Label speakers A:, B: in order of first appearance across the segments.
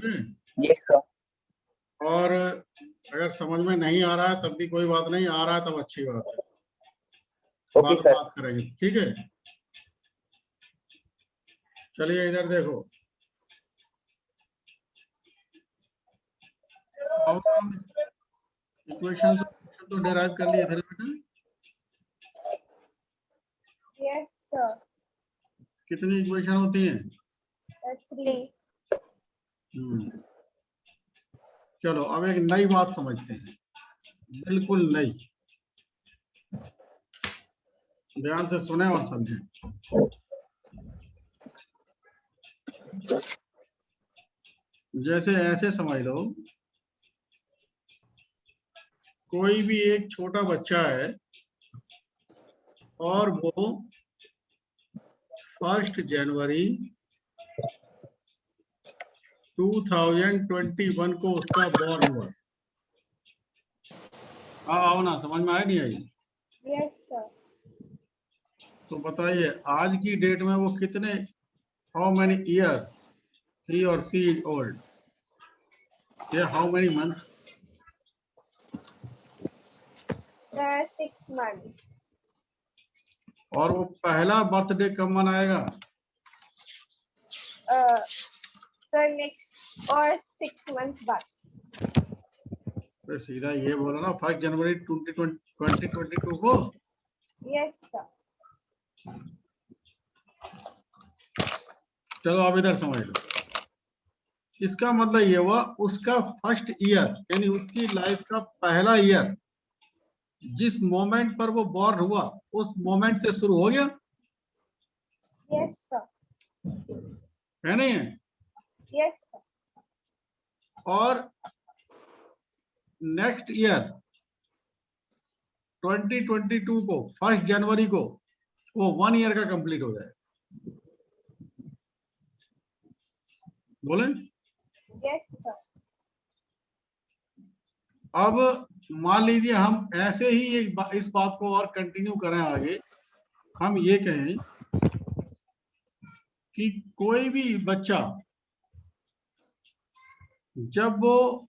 A: Yes sir.
B: और अगर समझ में नहीं आ रहा है तब भी कोई बात नहीं, आ रहा है तब अच्छी बात है।
A: ओके
B: बाद
A: सर।
B: बात करेंगे, ठीक है। चलिए इधर देखो, इक्वेशन तो डेराइव कर लिए थे बेटा।
C: Yes sir.
B: कितनी इक्वेशन होती हैं?
C: 3।
B: चलो अब एक नई बात समझते हैं, बिल्कुल नई। ध्यान से सुने और समझें। जैसे ऐसे समझ लो, कोई भी एक छोटा बच्चा है और वो 1 जनवरी 2021 को उसका बॉर्न हुआ। आओ ना, समझ में आया नहीं आई?
C: Yes sir.
B: तो बताइए आज की डेट में वो कितने, हाउ मेनी इयर्स ही और सी इज ओल्ड, या how many months?
C: Sir 6 months।
B: और वो पहला बर्थडे कब मनाएगा?
C: सर नेक्स्ट और 6 months बाद।
B: तो सीधा ये बोलो ना, 1 जनवरी 2022 को।
C: Yes sir.
B: चलो आप इधर समझ लो, इसका मतलब ये हुआ उसका फर्स्ट ईयर, यानी उसकी लाइफ का पहला ईयर जिस मोमेंट पर वो बॉर्न हुआ उस मोमेंट से शुरू हो गया।
C: Yes sir.
B: है नहीं है?
C: Yes sir.
B: और नेक्स्ट ईयर 2022 को 1 जनवरी को वो 1 ईयर का कंप्लीट हो जाए। बोले?
C: Yes sir.
B: अब मान लीजिए हम ऐसे ही इस बात को और कंटिन्यू करें आगे, हम ये कहें कि कोई भी बच्चा जब वो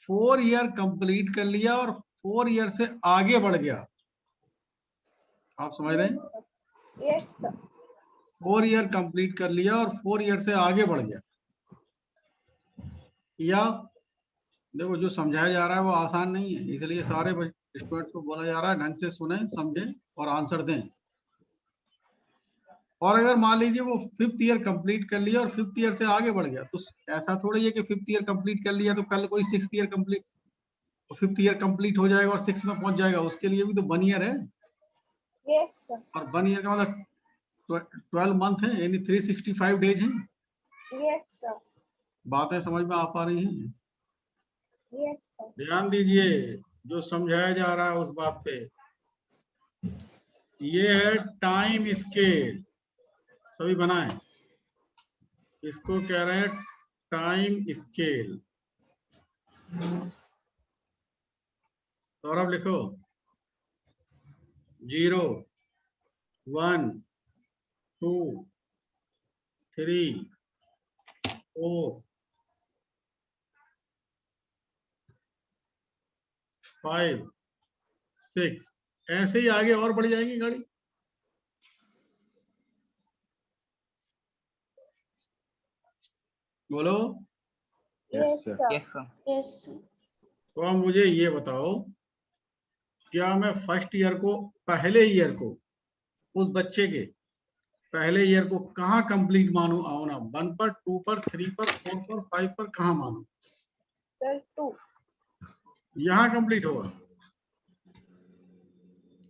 B: 4 ईयर कंप्लीट कर लिया और 4 ईयर से आगे बढ़ गया, आप समझ रहे हैं?
C: Yes sir.
B: 4 ईयर कंप्लीट कर लिया और 4 ईयर से आगे बढ़ गया, या देखो जो समझाया जा रहा है वो आसान नहीं है, इसलिए सारे स्टूडेंट्स को बोला जा रहा है ढंग से सुने, समझें और आंसर दें। और अगर मान लीजिए वो 5th ईयर कंप्लीट कर लिया और 5th ईयर से आगे बढ़ गया, तो ऐसा थोड़ी है कि 5th ईयर कंप्लीट कर लिया तो कल कोई 6th year complete, 5th year complete हो जाएगा और 6 में पहुंच जाएगा, उसके लिए भी तो 1 ईयर है।
C: Yes sir.
B: और 1 ईयर का मतलब 12 मंथ है, यानी 365 डेज हैं।
C: Yes sir.
B: बातें समझ में आ पा रही हैं?
C: Yes sir.
B: ध्यान दीजिए, जो समझाया जा रहा है उस बात पे। ये है टाइम स्केल, सभी बनाएं। इसको कह रहे हैं टाइम स्केल। सौरभ लिखो, 0 1 2 3 4 5 6, ऐसे ही आगे और बढ़ जाएगी गाड़ी। बोलो।
C: Yes sir.
A: Yes sir.
C: Yes sir.
B: तो अब मुझे ये बताओ, क्या मैं फर्स्ट ईयर को, पहले ईयर को, उस बच्चे के पहले ईयर को कहाँ कंप्लीट मानू? आओ ना, 1 पर, 2 पर, 3 पर, 4 पर, 5 पर कहाँ मानू?
C: सर 2।
B: यहाँ कंप्लीट होगा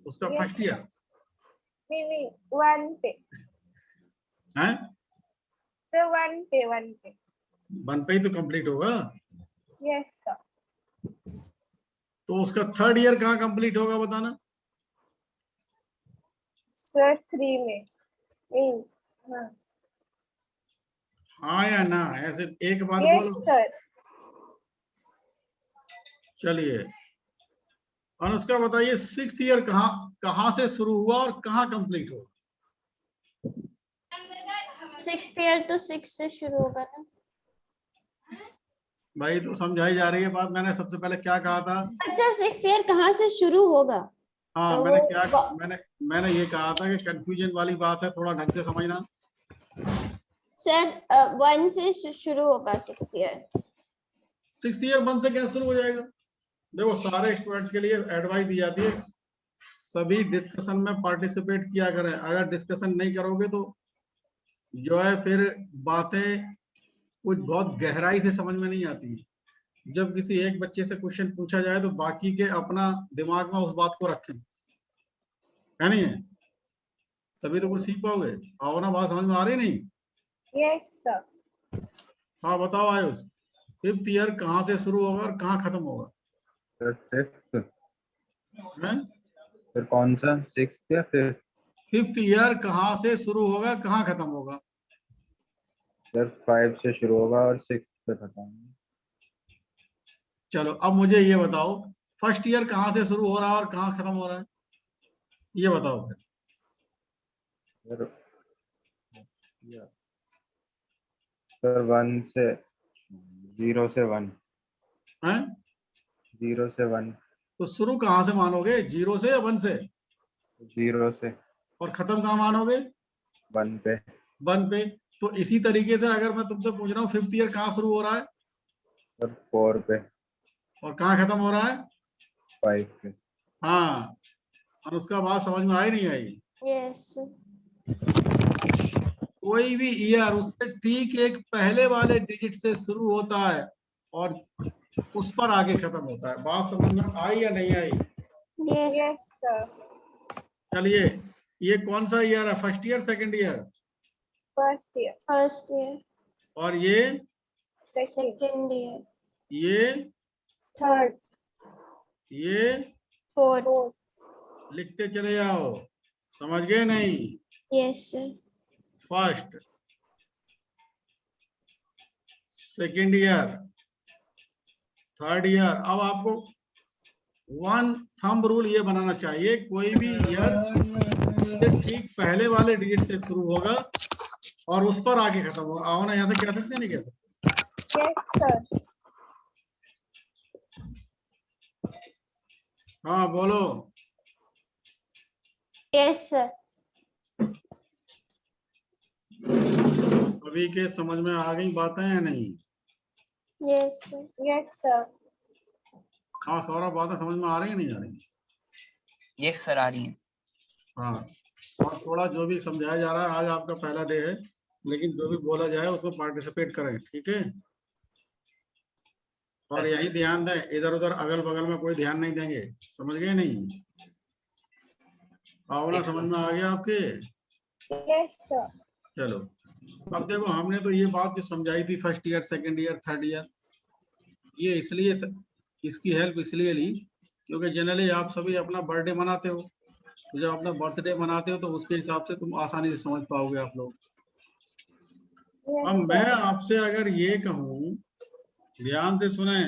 B: उसका
C: Yes,
B: फर्स्ट ईयर
C: नहीं 1 पे।
B: है,
C: सर 1 पे 1 पे।
B: 1 पे ही तो कंप्लीट होगा।
C: Yes sir.
B: तो उसका थर्ड ईयर कहाँ कंप्लीट होगा बताना?
C: सर 3 में। नहीं हाँ।
B: हाँ या ना, ऐसे एक बात
C: यस
B: बोलो।
C: सर।
B: चलिए, और उसका बताइए 6th ईयर कहाँ से शुरू हुआ और कहाँ कंप्लीट हुआ?
C: 6th ईयर तो 6 से शुरू होगा ना।
B: भाई तो समझाई जा रही है बात। मैंने सबसे पहले क्या कहा था?
D: बच्चा 6th ईयर कहाँ से शुरू होगा?
B: हाँ,
D: तो
B: मैंने
D: वो
B: क्या मैंने ये कहा था कि कंफ्यूजन वाली बात है, थोड़ा ढंग से समझना।
D: सर 1 से शुरू होगा 6th ईयर।
B: 6th ईयर 1 से कैसे शुरू हो जाएगा? देखो, सारे स्टूडेंट्स के लिए एडवाइस दी जाती है, सभी डिस्कशन में पार्टिसिपेट किया करें। अगर डिस्कशन नहीं करोगे तो जो है फिर बातें कुछ बहुत गहराई से समझ में नहीं आती। जब किसी एक बच्चे से क्वेश्चन पूछा जाए तो बाकी के अपना दिमाग में उस बात को रखें, है नहीं है? तभी तो कुछ सीख पाओगे। आओ ना, बात समझ में आ रही नहीं?
C: Yes, sir.
B: हाँ बताओ आयुष, 5th ईयर कहाँ से शुरू होगा और कहाँ खत्म होगा?
E: Sir 6th।
B: हैं?
E: फिर कौन सा 6th या 5th?
B: 5th ईयर कहाँ से शुरू होगा, कहाँ खत्म होगा?
E: सर 5 से शुरू होगा और 6 पे खत्म।
B: चलो अब मुझे ये बताओ, फर्स्ट ईयर कहाँ से शुरू हो रहा है और कहाँ खत्म हो रहा है, ये बताओ फिर।
E: सर सर 1 से 0 से 1।
B: हैं?
E: 0 से 1।
B: तो शुरू कहाँ से मानोगे, 0 से या 1 से?
E: 0 से।
B: और खत्म कहाँ मानोगे?
E: 1 पे।
B: 1 पे। तो इसी तरीके से अगर मैं तुमसे पूछ रहा हूँ 5th ईयर कहाँ शुरू हो रहा है
E: सर 4 पे।
B: और कहाँ खत्म हो रहा है?
E: 5 पे।
B: हाँ, और उसका बात समझ में आई नहीं आई?
D: यस।
B: कोई भी ईयर उससे ठीक एक पहले वाले डिजिट से शुरू होता है और उस पर आगे खत्म होता है। बात समझ में आई या नहीं आई?
D: यस।
C: Yes, sir.
B: चलिए, ये कौन सा ईयर है, first year second year?
C: First year.
D: First year.
B: और ये
C: Second.
D: Second year.
B: ये
C: Third.
B: ये
D: फोर्थ।
C: Fourth.
B: लिखते चले जाओ, समझ गए नहीं?
D: Yes sir.
B: First, second year, third year. अब आपको वन थंब रूल ये बनाना चाहिए, कोई भी ईयर से ठीक पहले वाले डिजिट से शुरू होगा और उस पर आगे खत्म होगा। आओ ना, यहाँ से कह सकते हैं नहीं कह सकते?
C: Yes, sir.
B: हाँ बोलो।
D: Yes sir.
B: अभी के समझ में आ गई बातें या नहीं?
D: Yes sir.
C: Yes, sir.
B: हाँ, सारा बातें समझ में आ रही है नहीं आ रही?
A: ये सर आ रही है।
B: हाँ, और थोड़ा जो भी समझाया जा रहा है, आज आपका पहला डे है, लेकिन जो भी बोला जाए उसमें पार्टिसिपेट करें, ठीक है? और यही ध्यान दें, इधर उधर अगल बगल में कोई ध्यान नहीं देंगे, समझ गए नहीं? आओ ना, समझ में आ गया आपके?
C: Yes, sir.
B: चलो, अब देखो, हमने तो ये बात जो समझाई थी first year, second year, third year, ये इसलिए इसकी हेल्प इसलिए ली क्योंकि जनरली आप सभी अपना बर्थडे मनाते हो, तो जब अपना बर्थडे मनाते हो तो उसके हिसाब से तुम आसानी से समझ पाओगे आप लोग।
C: Yes,
B: अब मैं
C: sir.
B: आपसे अगर ये कहूँ, ध्यान से सुने,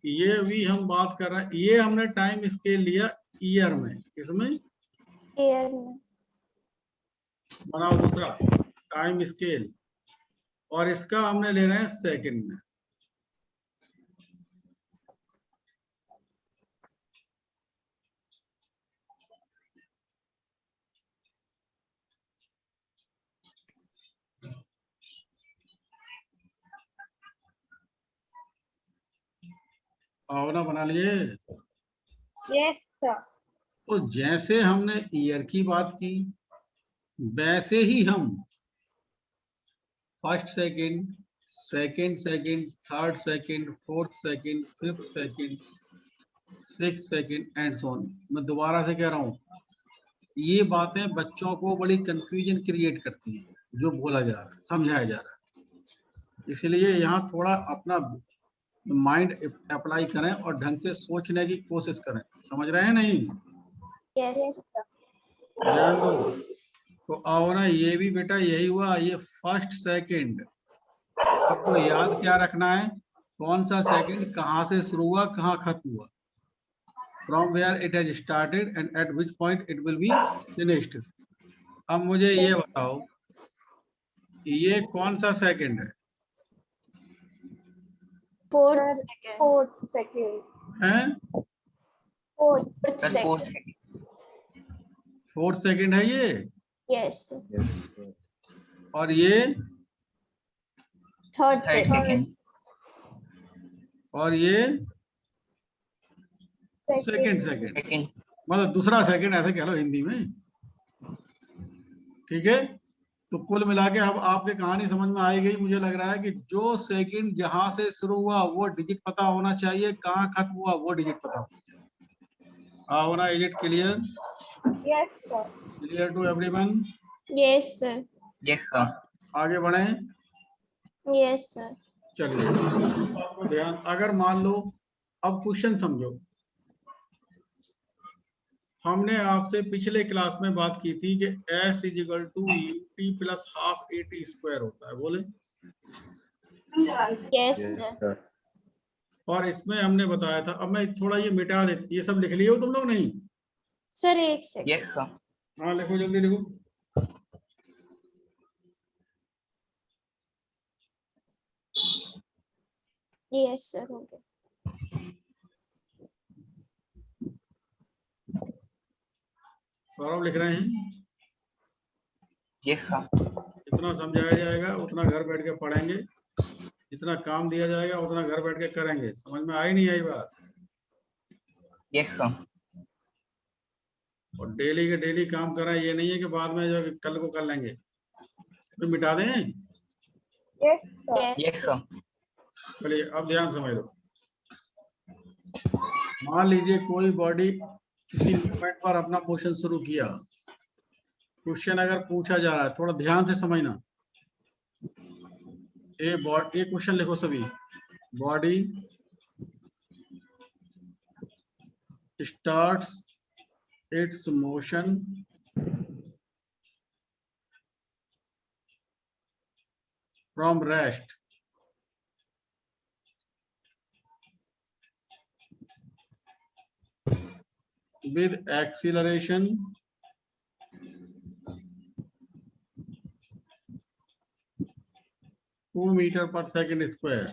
B: ये भी हम बात कर रहे हैं, ये हमने टाइम स्केल लिया ईयर में, किसमें?
D: ईयर में।
B: बनाओ दूसरा टाइम स्केल, और इसका हमने ले रहे हैं सेकंड में। आओ ना, बना लिए?
C: Yes, sir.
B: तो जैसे हमने ईयर की बात की, वैसे ही हम first second, second second, third second, fourth second, fifth second, six second and so on. मैं दोबारा से कह रहा हूँ, ये बातें बच्चों को बड़ी कंफ्यूजन क्रिएट करती हैं जो बोला जा रहा है, समझाया जा रहा है। इसलिए यहाँ थोड़ा अपना माइंड अप्लाई करें और ढंग से सोचने की कोशिश करें, समझ रहे हैं नहीं?
D: Yes
C: Yes, sir.
B: ध्यान दो। तो आओ ना, ये भी बेटा यही हुआ, ये फर्स्ट सेकंड। आपको याद क्या रखना है, कौन सा सेकंड कहाँ से शुरू हुआ, कहाँ खत्म हुआ, from where it has started and at which point it will be finished. अब मुझे ये बताओ, ये कौन सा सेकंड है?
D: 4th
C: Sir,
D: second.
C: 4th second.
B: हैं?
C: 4th.
D: 4th
A: sir fourth
D: second.
B: 4th second है ये,
D: Yes.
E: yes, sir.
B: और ये
D: 3rd
A: थर्ड
D: second.
A: सेकंड
B: और ये
C: Second.
B: सेकंड,
A: सेकंड
B: मतलब दूसरा सेकंड ऐसे कह लो हिंदी में। ठीक है, तो कुल मिला के अब आपके कहानी समझ में आई गई। मुझे लग रहा है कि जो सेकंड जहां से शुरू हुआ वो डिजिट पता होना चाहिए, कहाँ खत्म हुआ वो डिजिट पता होना चाहिए। होना, is it clear?
C: Yes, sir.
B: Clear to everyone?
D: Yes, sir.
A: Yes sir
B: आगे बढ़े।
D: Yes, sir.
B: चलिए, इस बात को ध्यान, अगर मान लो, अब क्वेश्चन समझो। हमने आपसे पिछले क्लास में बात की थी कि S is equal to UT plus half AT square होता है, बोले?
D: Yes,
E: Yes,
D: sir.
E: sir.
B: और इसमें हमने बताया था, अब मैं थोड़ा ये मिटा देती, ये सब लिख लिए हो तुम लोग? नहीं?
D: Sir, 1 second.
A: यस सर
B: हाँ लिखो, जल्दी लिखो।
D: Yes, sir. हो गया.
B: सौरभ लिख रहे हैं।
A: यस सर
B: जितना समझाया जाएगा उतना घर बैठ के पढ़ेंगे, जितना काम दिया जाएगा उतना घर बैठ के करेंगे। समझ में आई नहीं आई बात?
A: यस सर
B: और डेली के डेली काम करें, ये नहीं है कि बाद में जो है कि कल को कर लेंगे, तो मिटा दें।
C: Yes, sir.
D: Yes.
A: Yes sir
B: चलिए अब ध्यान समझ लो। मान लीजिए कोई बॉडी किसी मूवमेंट पर अपना मोशन शुरू किया। क्वेश्चन अगर पूछा जा रहा है, थोड़ा ध्यान से समझना। एक क्वेश्चन लिखो सभी। Body starts it's motion from rest with acceleration (2 meter per second square).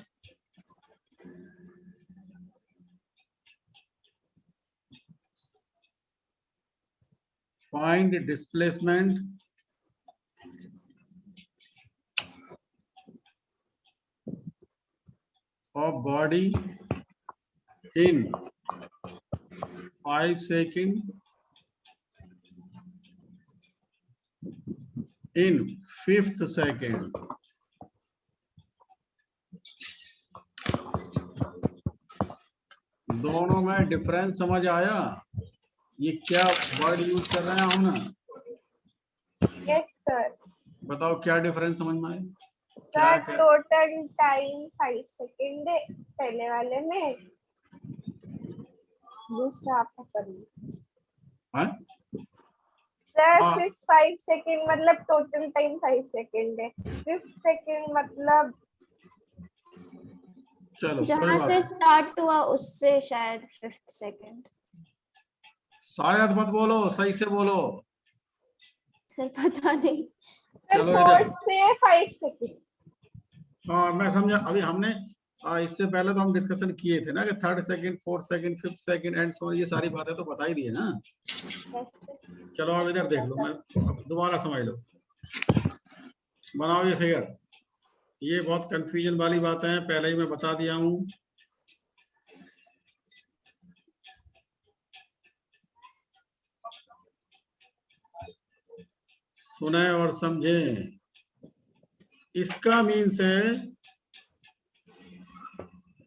B: Find displacement of body in 5 seconds in 5th second. दोनों में डिफरेंस समझ आया? ये क्या वर्ड यूज कर रहे हैं हम ना?
C: Yes, sir.
B: बताओ क्या डिफरेंस समझ में आया?
C: Sir,
B: क्या?
C: total time 5 second है पहले वाले में, दूसरा आप कर लो।
B: हाँ?
C: Sir,
B: हाँ।
C: 5 second मतलब total time 5 second है, 5th second मतलब
B: चलो कोई
D: जहां
B: बात
D: से
B: नहीं।
D: स्टार्ट हुआ उससे शायद 5th second.
B: शायद मत बोलो, सही से बोलो।
D: सर पता नहीं.
C: Sir,
B: चलो इधर।
C: 4th से 5 second.
B: हाँ मैं समझा। अभी हमने इससे पहले तो हम डिस्कशन किए थे ना कि 3rd second, 4th second, 5th second and so, ये सारी बातें तो बता ही दी है ना।
C: Yes, sir.
B: चलो अब इधर देख लो, मैं अब दोबारा समझ लो। बनाओ ये फिगर। ये बहुत कंफ्यूजन वाली बातें हैं, पहले ही मैं बता दिया हूँ। सुने और समझें। इसका मीन्स है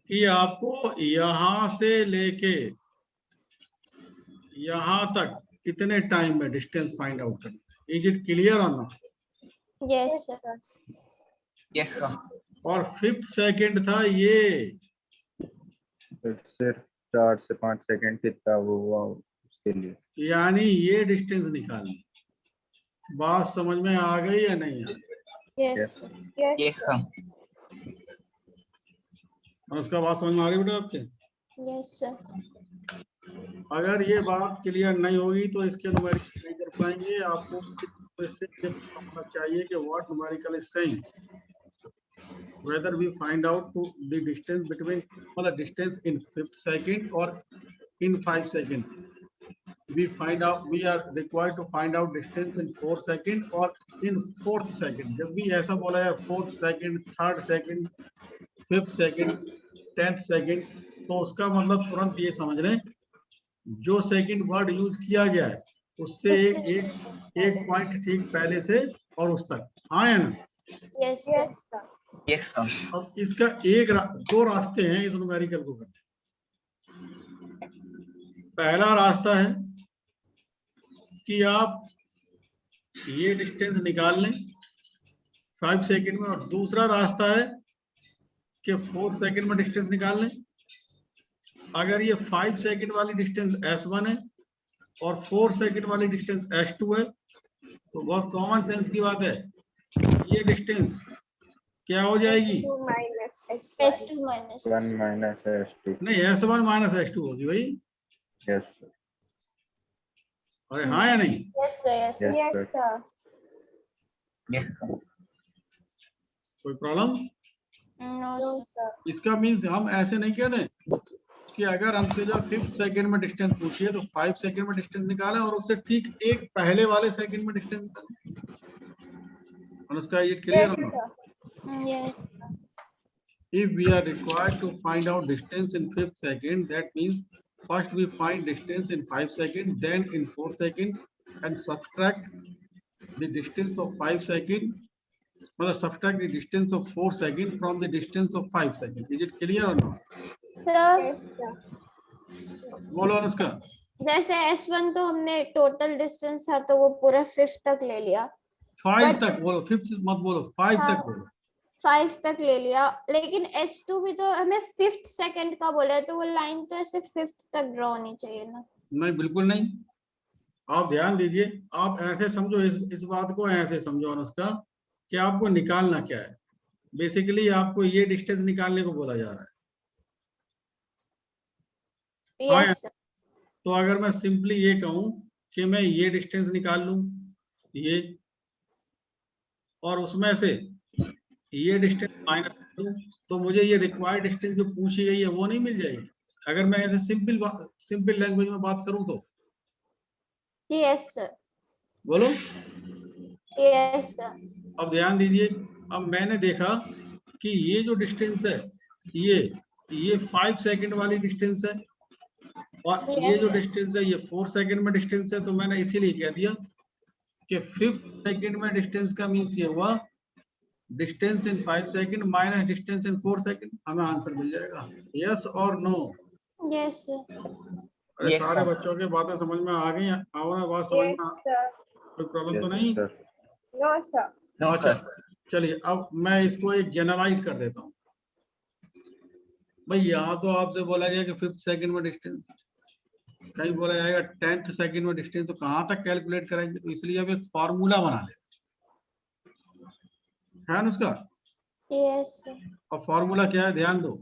B: कि आपको यहां से लेके यहां तक कितने टाइम में डिस्टेंस फाइंड आउट करना। इज इट क्लियर और not?
D: Yes,
C: Yes,
D: sir.
C: sir.
A: Yes sir
B: और 5th सेकंड था ये।
E: तो सिर्फ 4 से 5 सेकंड कितना वो हुआ उसके लिए।
B: यानी ये डिस्टेंस निकालनी। बात समझ में आ गई या नहीं आ गई?
D: Yes,
E: Yes.
D: sir.
C: Yes,
A: yes
C: sir.
A: Sir
B: और उसका बात समझ में आ रही बेटा आपके?
D: Yes, sir.
B: अगर ये बात क्लियर नहीं होगी तो इसके न्यूमेरिकल नहीं कर पाएंगे। आपको इससे होना चाहिए कि what numerical is saying. whether we find out to the distance between, or the distance in 5th second or in 5 seconds. We are required to find out distance in 4 second or in 4th second. जब भी ऐसा बोला है 4th second, 3rd second, 5th second, 10th second, तो उसका मतलब तुरंत ये समझ लें जो सेकंड वर्ड यूज किया गया है उससे एक पॉइंट ठीक पहले से और उस तक। हाँ या ना?
D: Yes, sir.
C: Yes, sir.
A: Yes, sir.
B: अब इसका दो रास्ते हैं इस न्यूमेरिकल को करने। पहला रास्ता है कि आप ये डिस्टेंस निकाल लें 5 सेकंड में, और दूसरा रास्ता है कि 4 सेकंड में डिस्टेंस निकाल लें। अगर ये 5 सेकंड वाली डिस्टेंस S1 है और 4 सेकंड वाली डिस्टेंस S2 है तो बहुत कॉमन सेंस की बात है, ये डिस्टेंस क्या हो जाएगी?
C: S2 minus S1.
D: S2 minus
E: 1 minus S2.
B: नहीं, S1 माइनस S2 होगी भाई।
E: Yes, sir.
B: अरे हाँ या नहीं?
D: Yes, sir. Yes, sir.
E: Yes,
C: Yes,
E: sir.
C: sir.
A: Yes, sir.
B: कोई problem?
D: No,
C: No,
D: sir.
C: sir.
B: इसका मीन्स हम ऐसे नहीं कहते कि अगर हमसे जो 5th सेकंड में डिस्टेंस पूछिए तो 5 सेकंड में डिस्टेंस निकालें और उससे ठीक एक पहले वाले सेकंड में डिस्टेंस निकालें। और उसका ये क्लियर
C: Yes,
B: होना।
C: sir.
D: Yes.
B: If we are required to find out distance in 5th second, that means first we find distance in 5 seconds, then in 4 seconds, and subtract the distance of 5 seconds, or subtract the distance of 4 seconds from the distance of 5 seconds. Is it clear or not?
D: Sir,
C: Yes, sir.
B: बोलो अनुष्का।
D: जैसे S1 तो हमने total distance था तो वो पूरा 5th तक ले लिया,
B: 5 तक बोलो, 5th मत बोलो, 5
D: हाँ।
B: तक बोलो।
D: 5 तक ले लिया, लेकिन S2 भी तो हमें 5th सेकंड का बोला है तो वो लाइन तो ऐसे 5th तक ड्रॉ होनी चाहिए ना।
B: नहीं, बिल्कुल नहीं। आप ध्यान दीजिए, आप ऐसे समझो, इस बात को ऐसे समझो अनुष्का कि आपको निकालना क्या है। बेसिकली आपको ये डिस्टेंस निकालने को बोला जा रहा है। हाँ,
D: Yes, sir.
B: तो अगर मैं सिंपली ये कहूं कि मैं ये डिस्टेंस निकाल लूं ये, और उसमें से ये डिस्टेंस माइनस कर दूं तो मुझे ये रिक्वायर्ड डिस्टेंस जो पूछी गई है वो नहीं मिल जाएगी। अगर मैं ऐसे सिंपल लैंग्वेज में बात करूं तो
D: Yes, sir.
B: बोलो।
D: Yes, sir.
B: अब ध्यान दीजिए, अब मैंने देखा कि ये जो डिस्टेंस है ये 5 सेकंड वाली डिस्टेंस है और ये जो डिस्टेंस है ये 4 सेकंड में डिस्टेंस है, तो मैंने इसीलिए कह दिया कि 5th सेकंड में डिस्टेंस का मीन्स ये हुआ distance in 5 second minus distance in 4 second. हमें आंसर मिल जाएगा। यस और नो?
D: Yes, sir.
B: अरे
A: Yes,
B: सारे
A: sir.
B: बच्चों की बातें समझ में आ गई? आओ ना, बात समझ
C: Yes,
B: में
C: sir.
B: कोई प्रॉब्लम तो
E: Yes,
B: नहीं?
E: sir.
C: No, sir.
A: No,
B: अच्छा,
A: sir.
B: चलिए अब मैं इसको एक जनरलाइज कर देता हूँ। भाई यहाँ तो आपसे बोला गया कि 5th सेकंड में डिस्टेंस, कहीं बोला जाएगा 10th सेकंड में डिस्टेंस, तो कहाँ तक कैलकुलेट करेंगे? तो इसलिए अब एक फॉर्मूला बना लेते हैं, है ना उसका।
D: Yes, sir.
B: और फॉर्मूला क्या है ध्यान दो।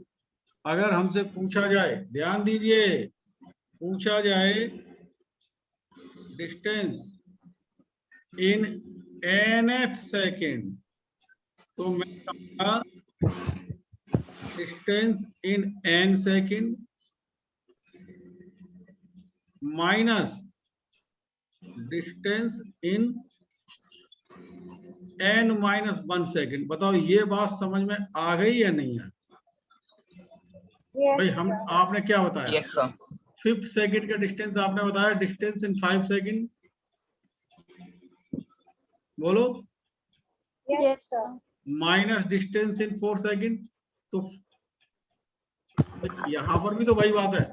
B: अगर हमसे पूछा जाए, ध्यान दीजिए, पूछा जाए डिस्टेंस इन nth सेकंड, तो मैं कहूंगा distance in n second minus distance in n minus 1 second. बताओ ये बात समझ में आ गई या नहीं है?
C: Yes,
B: भाई हम
C: sir.
B: आपने क्या बताया?
A: Yes, sir.
B: 5th सेकंड का डिस्टेंस आपने बताया डिस्टेंस इन 5 सेकंड। बोलो।
C: Yes, sir.
B: Minus distance in 4 second. तो यहाँ पर भी तो वही बात है,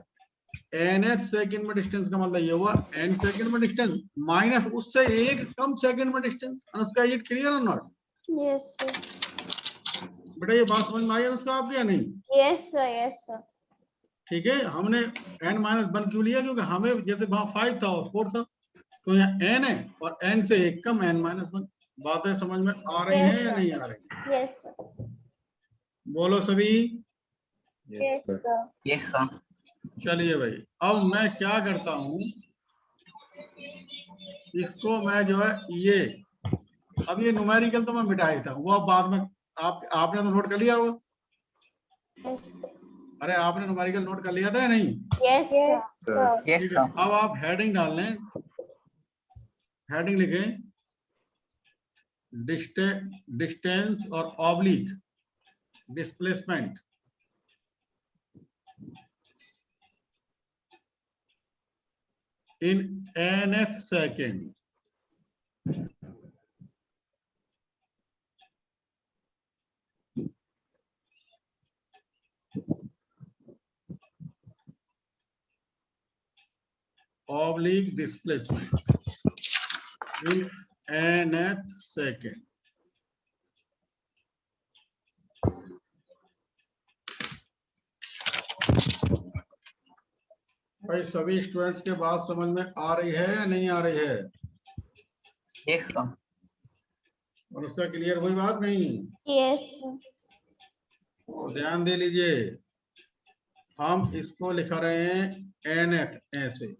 B: nth सेकंड में डिस्टेंस का मतलब ये हुआ n सेकंड में डिस्टेंस माइनस उससे एक कम सेकंड में डिस्टेंस। अनुष्का, ये क्लियर और नॉट?
D: Yes, sir.
B: बेटा ये बात समझ में आई अनुष्का आपकी या नहीं?
D: Yes, sir. Yes, sir.
B: ठीक है, हमने n माइनस 1 क्यों लिया? क्योंकि हमें जैसे वहां 5 था और 4 था, तो यहाँ n है और n से एक कम n माइनस 1। बातें समझ में आ रही हैं या नहीं आ रही?
D: Yes, sir.
B: बोलो सभी।
C: Yes,
E: sir.
C: sir.
A: Yes, sir.
B: चलिए भाई, अब मैं क्या करता हूँ, इसको मैं जो है ये, अब ये न्यूमेरिकल तो मैं मिटा ही था, वो अब बाद में आपने तो नोट कर लिया होगा।
D: Yes.
B: अरे आपने न्यूमेरिकल नोट कर लिया था या नहीं?
D: Yes,
C: Yes,
D: sir.
C: sir.
A: Yes,
B: ठीक
A: sir.
B: है, अब आप हेडिंग डाल लें, हेडिंग लिखें डिस्टेंस और oblique displacement in nth second. Oblique displacement in nth second. भाई सभी स्टूडेंट्स के बात समझ में आ रही है या नहीं आ रही है?
A: Yes, sir.
B: और उसका क्लियर हुई बात नहीं?
D: Yes, sir.
B: तो ध्यान दे लीजिए, हम इसको लिखा रहे हैं nth ऐसे,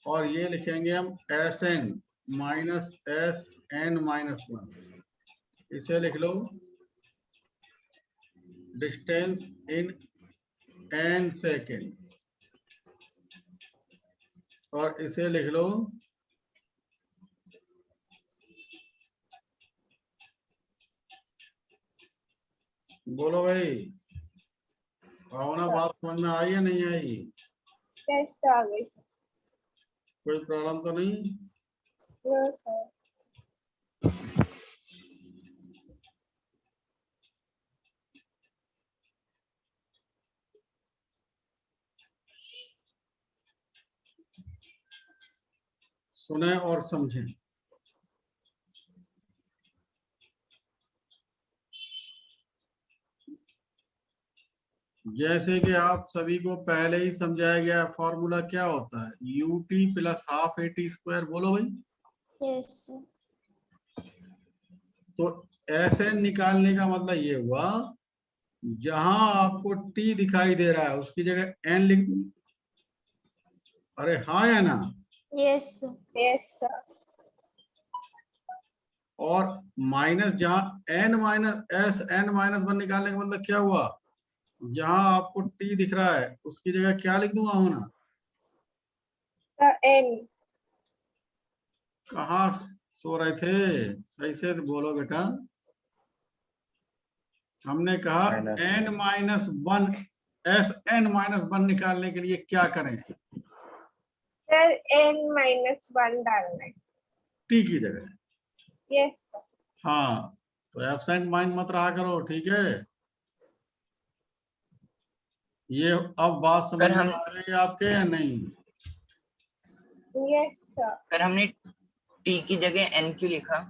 B: और ये लिखेंगे हम Sn माइनस Sn माइनस 1। इसे लिख लो डिस्टेंस इन n सेकेंड, और इसे लिख लो बोलो भाई, आओ ना, बात समझ में आई या नहीं आई?
C: Yes, sir. Yes.
B: कोई प्रॉब्लम तो नहीं?
C: No, sir.
B: सुने और समझें। जैसे कि आप सभी को पहले ही समझाया गया, फॉर्मूला क्या होता है, ut plus half at square. बोलो भाई।
D: Yes, sir.
B: तो ऐसे निकालने का मतलब ये हुआ, जहां आपको t दिखाई दे रहा है उसकी जगह n लिख दो। अरे हाँ या ना?
D: Yes, sir.
C: Yes, sir.
B: और माइनस जहां n minus S n minus 1 निकालने का मतलब क्या हुआ, जहां आपको t दिख रहा है उसकी जगह क्या लिख दूंगा होना?
C: Sir, N.
B: कहाँ सो रहे थे? सही से बोलो बेटा। हमने कहा
E: Minus
B: n minus 1 Sn minus 1 निकालने के लिए क्या करें?
C: Sir, N minus 1 डालना है।
B: t की जगह।
C: Yes, sir.
B: हाँ, तो एब्सेंट माइंड मत रहा करो, ठीक है? ये अब बात समझ
A: सर,
B: में
A: हम-
B: आ रही है आपके या नहीं?
C: Yes, sir.
A: सर हमने t की जगह n क्यों लिखा?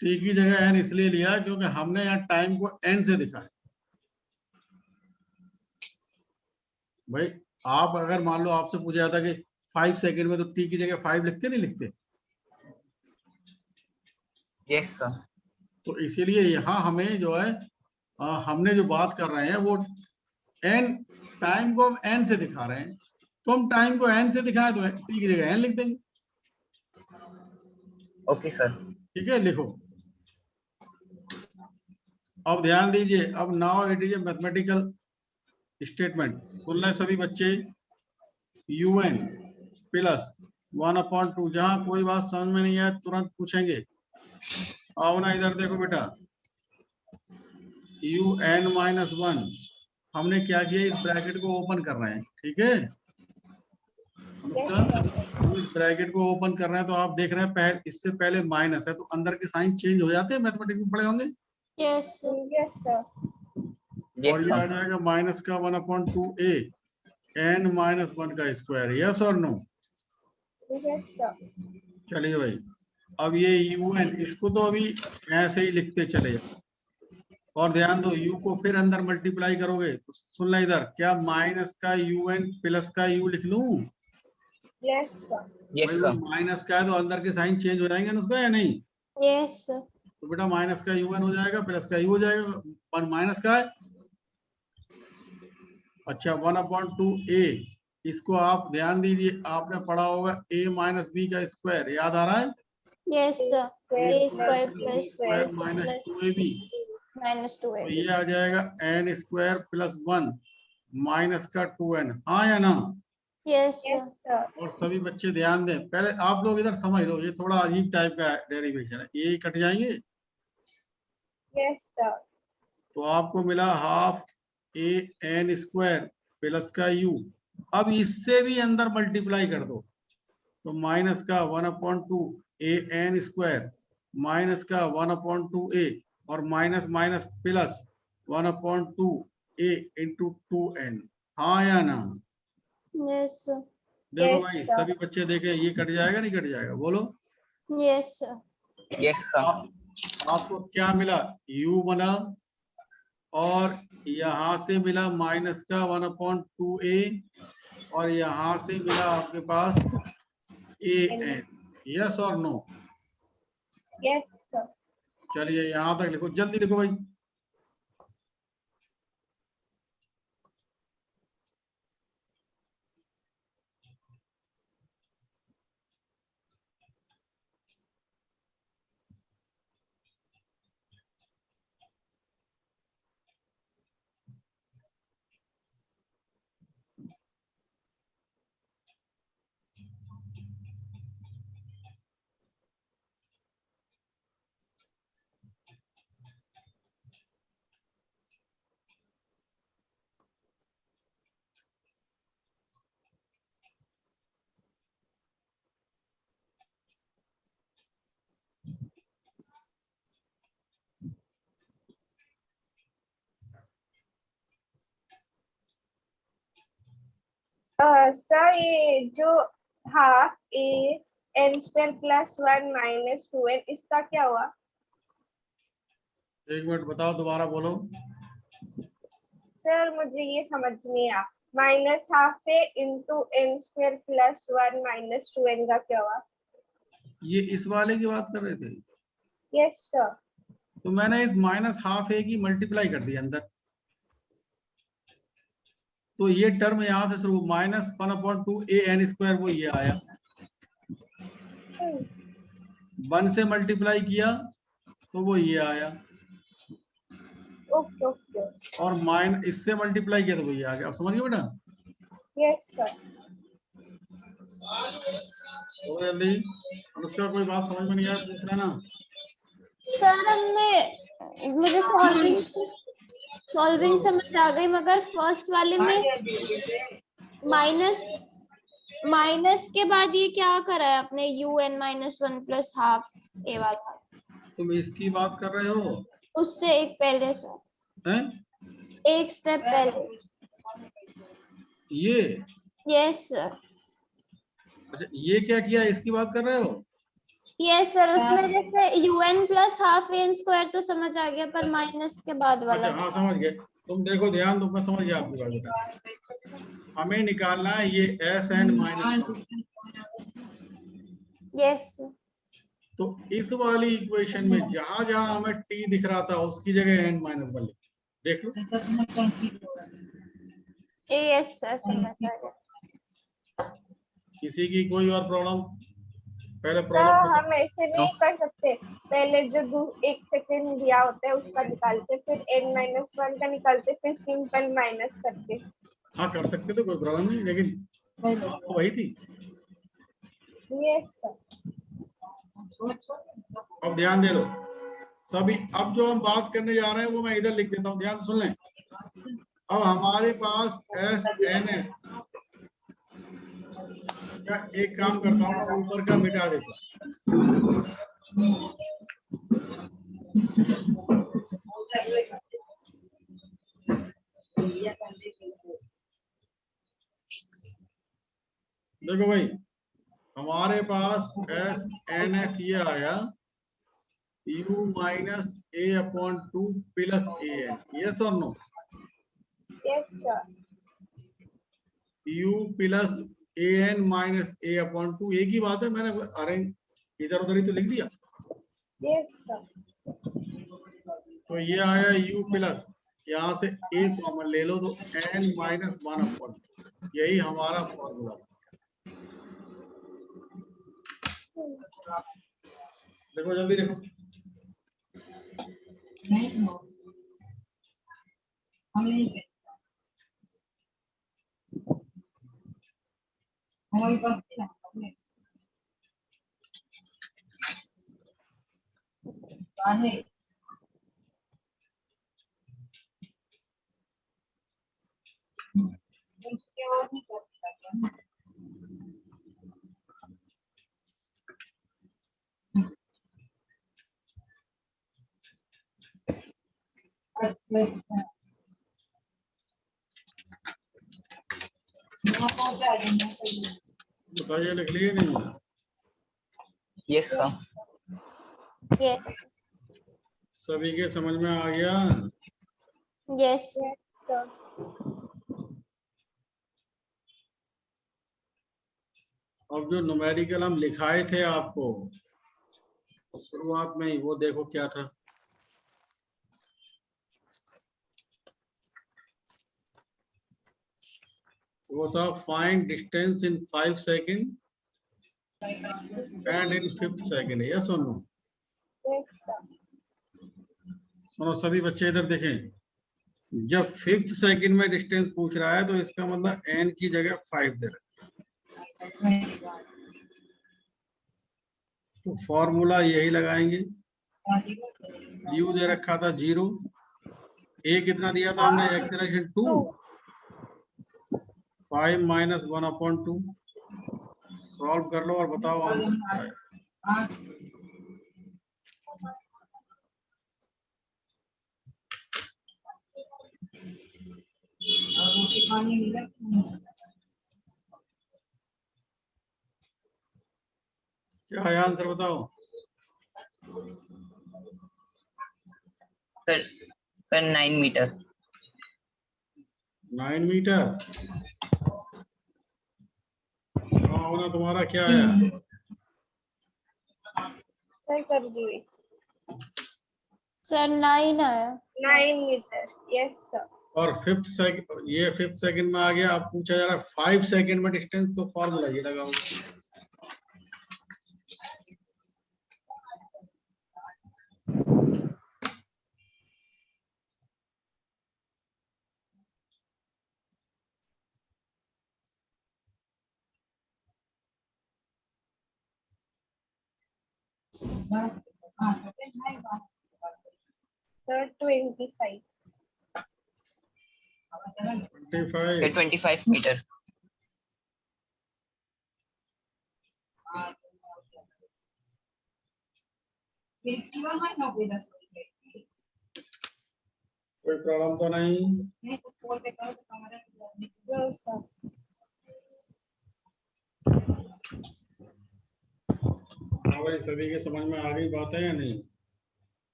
B: t की जगह n इसलिए लिया क्योंकि हमने यहाँ टाइम को n से दिखाया। भाई आप अगर मान लो आपसे पूछा जाता कि 5 सेकंड में, तो t की जगह 5 लिखते नहीं लिखते?
A: Yes, sir.
B: तो इसीलिए यहाँ हमें जो है हमने जो बात कर रहे हैं वो n, टाइम को हम n से दिखा रहे हैं, तो हम टाइम को n से दिखाएं तो t की जगह n लिख देंगे।
A: Okay, sir.
B: ठीक है, लिखो। अब ध्यान दीजिए, अब now it is a mathematical statement. सुन ले सभी बच्चे, un प्लस 1/2। जहां कोई बात समझ में नहीं आए तुरंत पूछेंगे। आओ ना इधर देखो बेटा, un माइनस 1, हमने क्या किया, इस ब्रैकेट को ओपन कर रहे हैं, ठीक है?
C: Yes,
B: हम इस ब्रैकेट को ओपन कर रहे हैं, तो आप देख रहे हैं इससे पहले माइनस है, तो अंदर के साइन चेंज हो जाते हैं, मैथमेटिक्स में पढ़े होंगे।
D: Yes, sir.
C: Yes, sir.
A: Yes,
B: और ये आ
A: sir.
B: जाएगा माइनस का 1/2a n माइनस 1 का स्क्वायर। यस और नो?
C: Yes, sir.
B: चलिए भाई, अब ये un, इसको तो अभी ऐसे ही लिखते चले जाओ, और ध्यान दो u को फिर अंदर मल्टीप्लाई करोगे तो सुन ले इधर, क्या माइनस का un प्लस का u लिख लूं?
C: Yes, sir.
A: Yes,
B: भाई
A: sir.
B: वो माइनस का है तो अंदर के साइन चेंज हो जाएंगे ना उसका, या नहीं?
D: Yes, sir.
B: तो बेटा माइनस का un हो जाएगा, प्लस का u हो जाएगा, और माइनस का है। अच्छा 1/2a, इसको आप ध्यान दीजिए, आपने पढ़ा होगा a माइनस b का स्क्वायर, याद आ रहा है?
D: Yes, sir.
C: A
D: A
B: square
D: square
B: plus b
D: plus
B: square
D: plus
B: minus
D: plus
B: 2ab।
D: -2a
B: तो ये आ जाएगा n स्क्वायर प्लस 1 माइनस का 2n, हाँ या ना?
D: Yes
C: Yes, sir.
B: और सभी बच्चे ध्यान दें, पहले आप लोग इधर समझ लो, ये थोड़ा अजीब टाइप का डेरिवेशन है, ये कट जाएंगे
C: Yes, sir.
B: तो आपको मिला half a n square plus का यू। अब इससे भी अंदर मल्टीप्लाई कर दो तो माइनस का 1/2 ए एन स्क्वायर माइनस का 1/2 ए और माइनस माइनस प्लस 1/2 ए इंटू 2n, हाँ या ना?
D: यस
B: देखो
C: Yes,
B: भाई
C: sir.
B: सभी बच्चे देखें, ये कट जाएगा नहीं कट जाएगा, बोलो।
D: Yes sir.
A: Yes sir.
B: आपको क्या मिला? u बना और यहाँ से मिला माइनस का 1/2a और यहाँ से मिला आपके पास a n, यस और नो?
C: Yes, sir.
B: चलिए यहाँ तक लिखो, जल्दी लिखो भाई।
C: सर ये जो half a n square plus 1 minus 2n इसका क्या हुआ?
B: एक मिनट बताओ, दोबारा बोलो।
C: सर मुझे ये समझ नहीं आया, minus half a into n square plus 1 minus 2n का क्या हुआ?
B: ये इस वाले की बात कर रहे थे,
C: यस सर।
B: तो मैंने इस माइनस हाफ ए की मल्टीप्लाई कर दी अंदर, तो ये टर्म यहाँ से शुरू माइनस 1/2 ए एन स्क्वायर, वो ये आया, 1 से मल्टीप्लाई किया तो वो ये आया,
C: ओके ओके।
B: और माइन इससे मल्टीप्लाई किया तो वो ये आ गया। अब समझ गए बेटा?
C: Yes sir.
B: थोड़ा जल्दी। अनुष्का कोई बात समझ में नहीं आया पूछ लेना।
D: सर हमने मुझे सॉल्विंग समझ आ गई, मगर फर्स्ट वाले में माइनस के बाद ये क्या करा है अपने un-1 प्लस हाफ ए वाला?
B: तुम इसकी बात कर रहे हो?
D: उससे एक पहले सर,
B: हैं?
D: एक स्टेप पहले।
B: ये
D: यस सर।
B: अच्छा, ये क्या किया, इसकी बात कर रहे हो?
D: यस सर, उसमें जैसे un plus half an square तो समझ आ गया, पर माइनस के बाद वाला।
B: अच्छा हाँ समझ गए। तुम देखो ध्यान दो, मैं समझ गया आपकी बात बेटा। हमें निकालना है ये एस एन माइनस,
D: यस
B: तो इस वाली इक्वेशन में जहां जहां हमें टी दिख रहा था उसकी जगह n माइनस 1 देख लो।
D: यस सर, समझ आ गया।
B: किसी की कोई और प्रॉब्लम? पहले
C: सर
B: प्रॉब्लम
C: हम ऐसे नहीं कर सकते, पहले जो 1 सेकेंड दिया होता है उसका निकालते, फिर n-1 का निकालते, फिर सिंपल माइनस करते।
B: हाँ कर सकते थे, कोई प्रॉब्लम नहीं, लेकिन बात तो वही थी।
C: Yes sir.
B: अब ध्यान दे लो सभी, अब जो हम बात करने जा रहे हैं वो मैं इधर लिख देता हूँ, ध्यान से सुन लें। अब हमारे पास एस एन है, एक काम करता हूँ मैं ऊपर का मिटा देता हूँ। देखो भाई हमारे पास एस एन एस ये आया u minus a upon 2 plus a n, yes और no?
C: Yes sir.
B: u plus a n minus a upon 2, एक ही बात है, मैंने अरेंज इधर उधर ही तो लिख दिया।
C: Yes sir.
B: तो ये आया u प्लस, यहाँ से a कॉमन ले लो तो n माइनस 1 अपॉन, यही हमारा फॉर्मूला। देखो जल्दी देखो, बताइए, लिख लिए नहीं?
A: Yes sir.
D: यस
B: सभी के समझ में आ गया?
D: Yes
C: Yes, sir.
B: अब जो न्यूमेरिकल हम लिखाए थे आपको शुरुआत में ही, वो देखो क्या था। वो था find distance in 5 second and in 5th second. Yes और नो?
C: Yes, sir.
B: सुनो सभी बच्चे इधर देखें, जब 5th सेकंड में डिस्टेंस पूछ रहा है तो इसका मतलब n की जगह 5 दे रहा है, तो फॉर्मूला यही लगाएंगे। u दे रखा था 0, a कितना दिया था हमने, एक्सेलरेशन 2, 5 माइनस 1/2। सॉल्व कर लो और बताओ आंसर क्या है। क्या है आंसर बताओ?
A: Sir 9 metre.
B: 9 मीटर। हाँ होना, तुम्हारा क्या है?
C: Sir, कर दिए.
D: सर 9 है.
C: 9 meter. Yes, sir.
B: और 5th सेकंड, ये 5th सेकंड में आ गया। आप पूछा जा रहा है 5 सेकंड में डिस्टेंस, तो फॉर्मूला ये लगाओ।
C: Sir, 25.
B: 25।
A: 25 मीटर।
B: कोई प्रॉब्लम तो नहीं?
C: No, sir.
B: हाँ भाई, सभी के समझ में आ गई बात है या नहीं?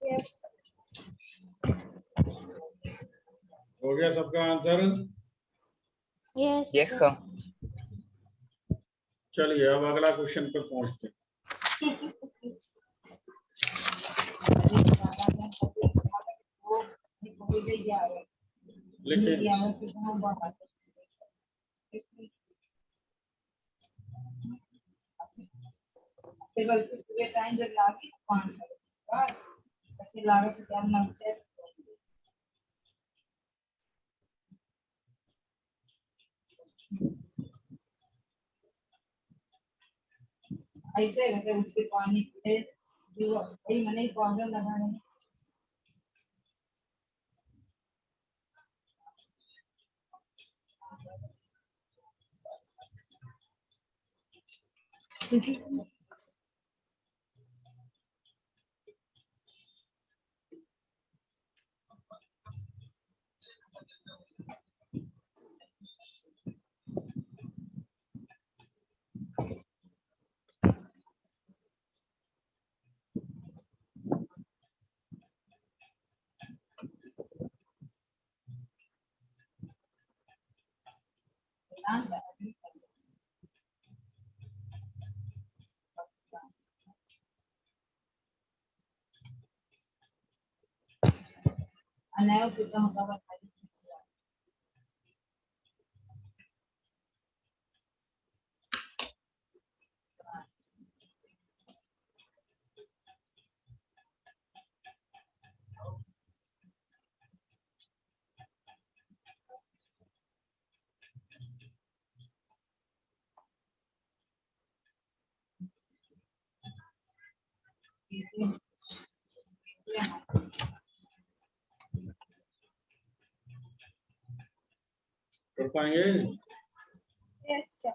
C: Yes, sir.
B: हो गया सबका answer?
D: Yes
A: yes
D: sir.
A: Sir.
B: चलिए अब अगला क्वेश्चन पर पहुंचते हैं। लिखिए। कर पाएंगे?
C: Yes sir.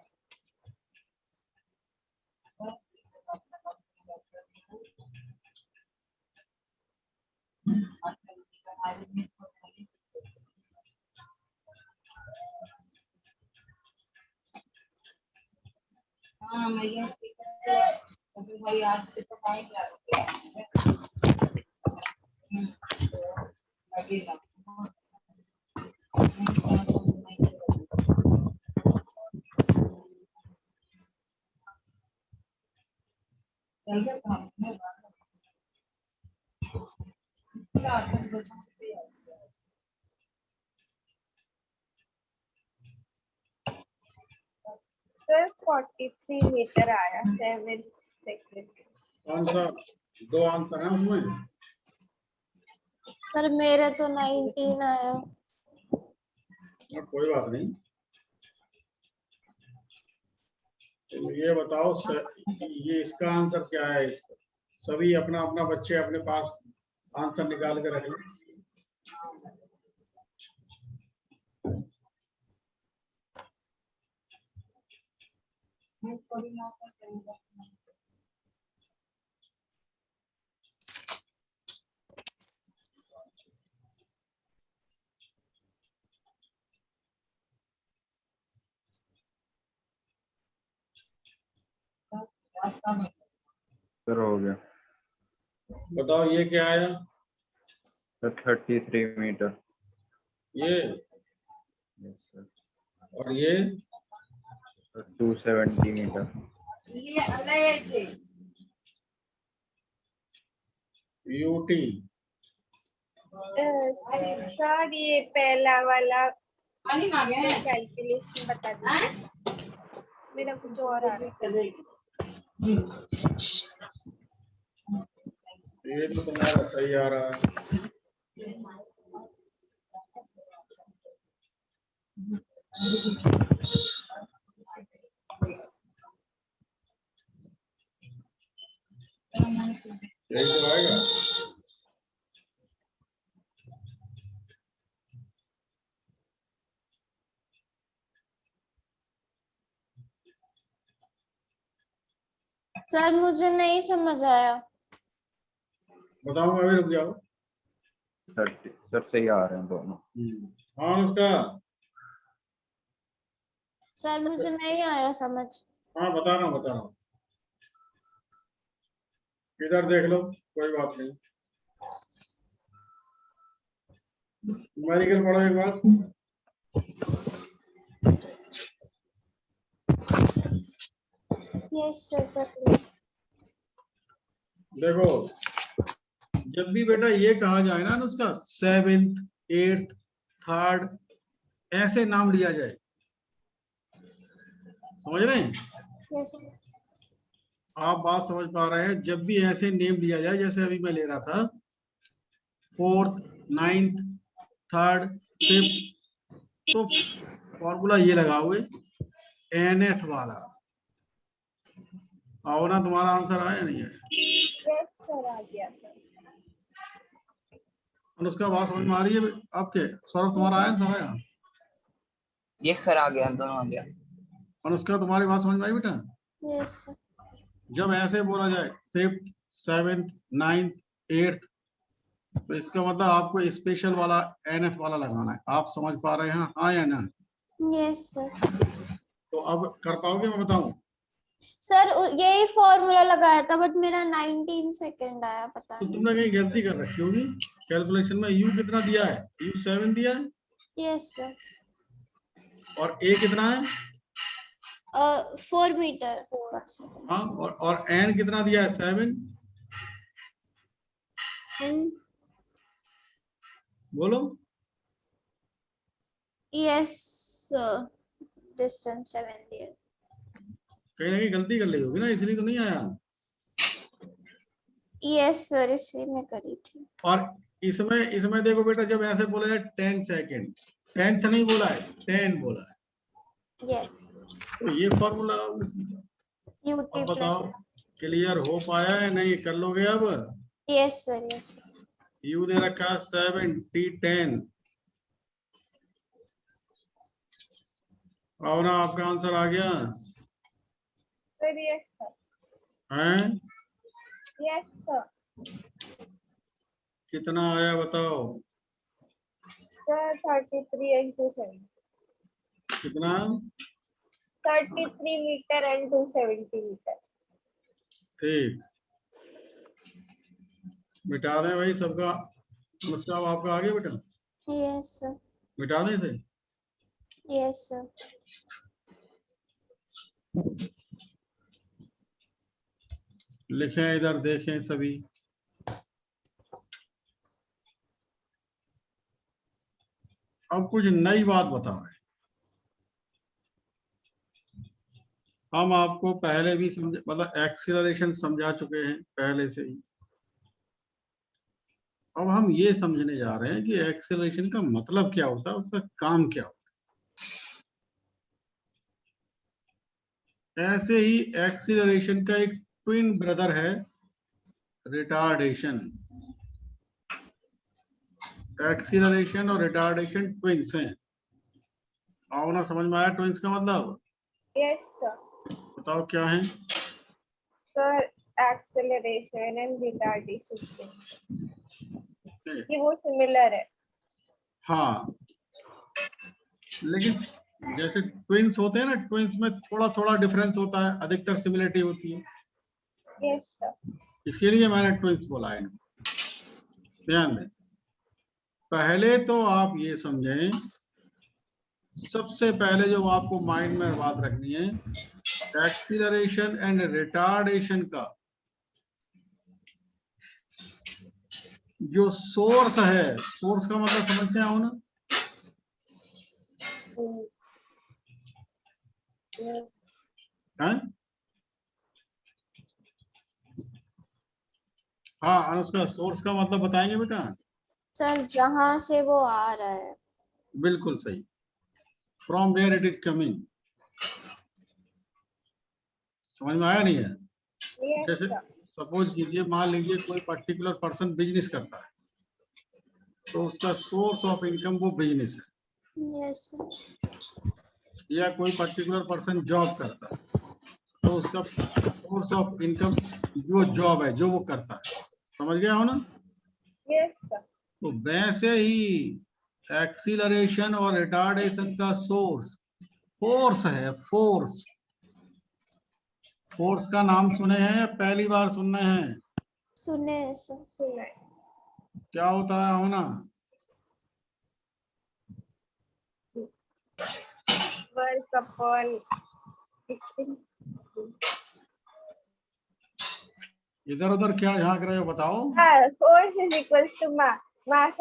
F: हाँ भैया भाई आज से तो नहीं लगेगा। चल गया काम में
C: सर 43 मीटर आया 7 सेकंड।
B: कौन सा? दो आंसर है उसमें।
D: सर मेरे तो 19 आया।
B: कोई बात नहीं। ये बताओ ये इसका आंसर क्या है? इसका सभी अपना अपना बच्चे अपने पास आंसर निकाल के रख लें।
E: सर हो गया।
B: बताओ ये क्या आया?
E: Sir 33 metre.
B: ये
E: यस सर।
B: और ये
E: 270 मीटर।
F: ये अलग है।
B: यूटी।
C: सर ये पहला वाला
F: पानी आ गया है।
C: कैलकुलेशन बता दीजिए। मेरा कुछ और आ रहा है।
B: ये तो तुम्हारा सही आ रहा है। यही तो आएगा।
D: सर मुझे नहीं समझ आया।
B: बताऊंगा, अभी रुक जाओ।
E: सर सही आ रहे हैं दोनों।
B: हाँ उसका।
D: सर मुझे नहीं आया समझ।
B: हाँ बता रहा हूँ। इधर देख लो, कोई बात नहीं। न्यूमेरिकल पढ़ो एक बार।
D: Yes sir.
B: देखो, जब भी बेटा ये कहा जाए ना उसका 7th 8th 3rd ऐसे नाम लिया जाए, समझ रहे हैं?
D: यस
B: आप बात समझ पा रहे हैं? जब भी ऐसे नेम लिया जाए, जैसे अभी मैं ले रहा था 4th 9th 3rd 5th, तो फॉर्मूला ये लगाओगे nth वाला। आओ ना, तुम्हारा आंसर आया नहीं है?
C: यस सर आ गया सर।
B: उसका बात समझ में आ रही है आपके? सौरभ तुम्हारा आया सर? आया?
A: ये सर आ गया, दोनों आ गया।
B: और उसका तुम्हारी बात समझ में आई बेटा?
D: Yes sir.
B: जब ऐसे बोला जाए 5th 7th 9th 8th, तो इसका मतलब आपको स्पेशल वाला nth वाला लगाना है। आप समझ पा रहे हैं? हाँ या ना?
D: Yes sir.
B: तो अब कर पाओगे? मैं बताऊं?
D: सर यही फॉर्मूला लगाया था बट मेरा 19 सेकंड आया, पता
B: तो
D: नहीं।
B: तुमने कहीं गलती कर रखी होगी कैलकुलेशन में। u कितना दिया है? u 7 दिया है।
D: Yes sir.
B: और a कितना है?
D: 4 मीटर।
B: हाँ, और n कितना दिया है? 7। बोलो।
D: यस सर, डिस्टेंस 7 दिया।
B: कहीं ना कहीं गलती कर ली होगी ना, इसलिए तो नहीं आया।
D: यस सर, इसी में करी थी।
B: और इसमें देखो बेटा, जब ऐसे बोला जाए 10 सेकेंड, 10th नहीं बोला है, 10 बोला है,
D: यस।
B: तो ये फॉर्मूला लगाओगे।
D: यूटी
B: अब बताओ क्लियर हो पाया है नहीं? कर लोगे अब?
D: Yes sir, yes.
B: You they रखा 70-10। और ना आपका आंसर आ गया
C: सर यस सर,
B: है?
C: Yes sir.
B: कितना आया बताओ?
C: सर 33 and 270,
B: कितना?
C: 33 मीटर and 270 मीटर।
B: ठीक, मिटा दें भाई सबका। मुस्ताब आपका आ गया बेटा?
D: यस सर,
B: मिटा दें इसे?
D: Yes sir.
B: लिखें, इधर देखें सभी। अब कुछ नई बात बता रहे हैं। हम आपको पहले भी समझ, मतलब एक्सीलरेशन समझा चुके हैं पहले से ही। अब हम ये समझने जा रहे हैं कि एक्सीलरेशन का मतलब क्या होता है, उसका काम क्या होता है। ऐसे ही एक्सीलरेशन का एक ट्विन ब्रदर है रिटार्डेशन। एक्सीलरेशन और रिटार्डेशन ट्विंस हैं। आओ ना, समझ में आया ट्विंस का मतलब?
C: Yes sir.
B: बताओ क्या है?
C: सर एक्सेलरेशन एंड रिटार्डेशन ये वो सिमिलर है।
B: हाँ, लेकिन जैसे ट्विंस होते हैं ना, ट्विंस में थोड़ा थोड़ा डिफरेंस होता है, अधिकतर सिमिलरिटी होती है।
C: Yes sir.
B: इसीलिए मैंने ट्विंस बोला है। ध्यान दें, पहले तो आप ये समझें, सबसे पहले जो आपको माइंड में बात रखनी है, एक्सीलरेशन एंड रिटार्डेशन का जो सोर्स है, सोर्स का मतलब समझते हैं ना? हैं? हाँ अनुष्का, सोर्स का मतलब बताएंगे बेटा?
D: सर जहां से वो आ रहा है।
B: बिल्कुल सही, from where it is coming. समझ में आया नहीं है?
C: यस
B: जैसे
C: सर।
B: सपोज कीजिए, मान लीजिए कोई पर्टिकुलर पर्सन बिजनेस करता है, तो उसका सोर्स ऑफ इनकम वो बिजनेस है।
D: Yes sir.
B: या कोई पर्टिकुलर पर्सन जॉब करता है, तो उसका सोर्स ऑफ इनकम जो जॉब है, जो वो करता है। समझ गया हो ना?
C: Yes sir.
B: तो वैसे ही एक्सीलरेशन और रिटार्डेशन का सोर्स फोर्स है। फोर्स, फोर्स का नाम सुने हैं या पहली बार सुनने हैं?
D: सुने सर।
C: सुना है।
B: क्या होता है होना?
C: वर्क अपॉन
B: इधर उधर क्या झांक रहे हो बताओ?
C: Force is equals to mass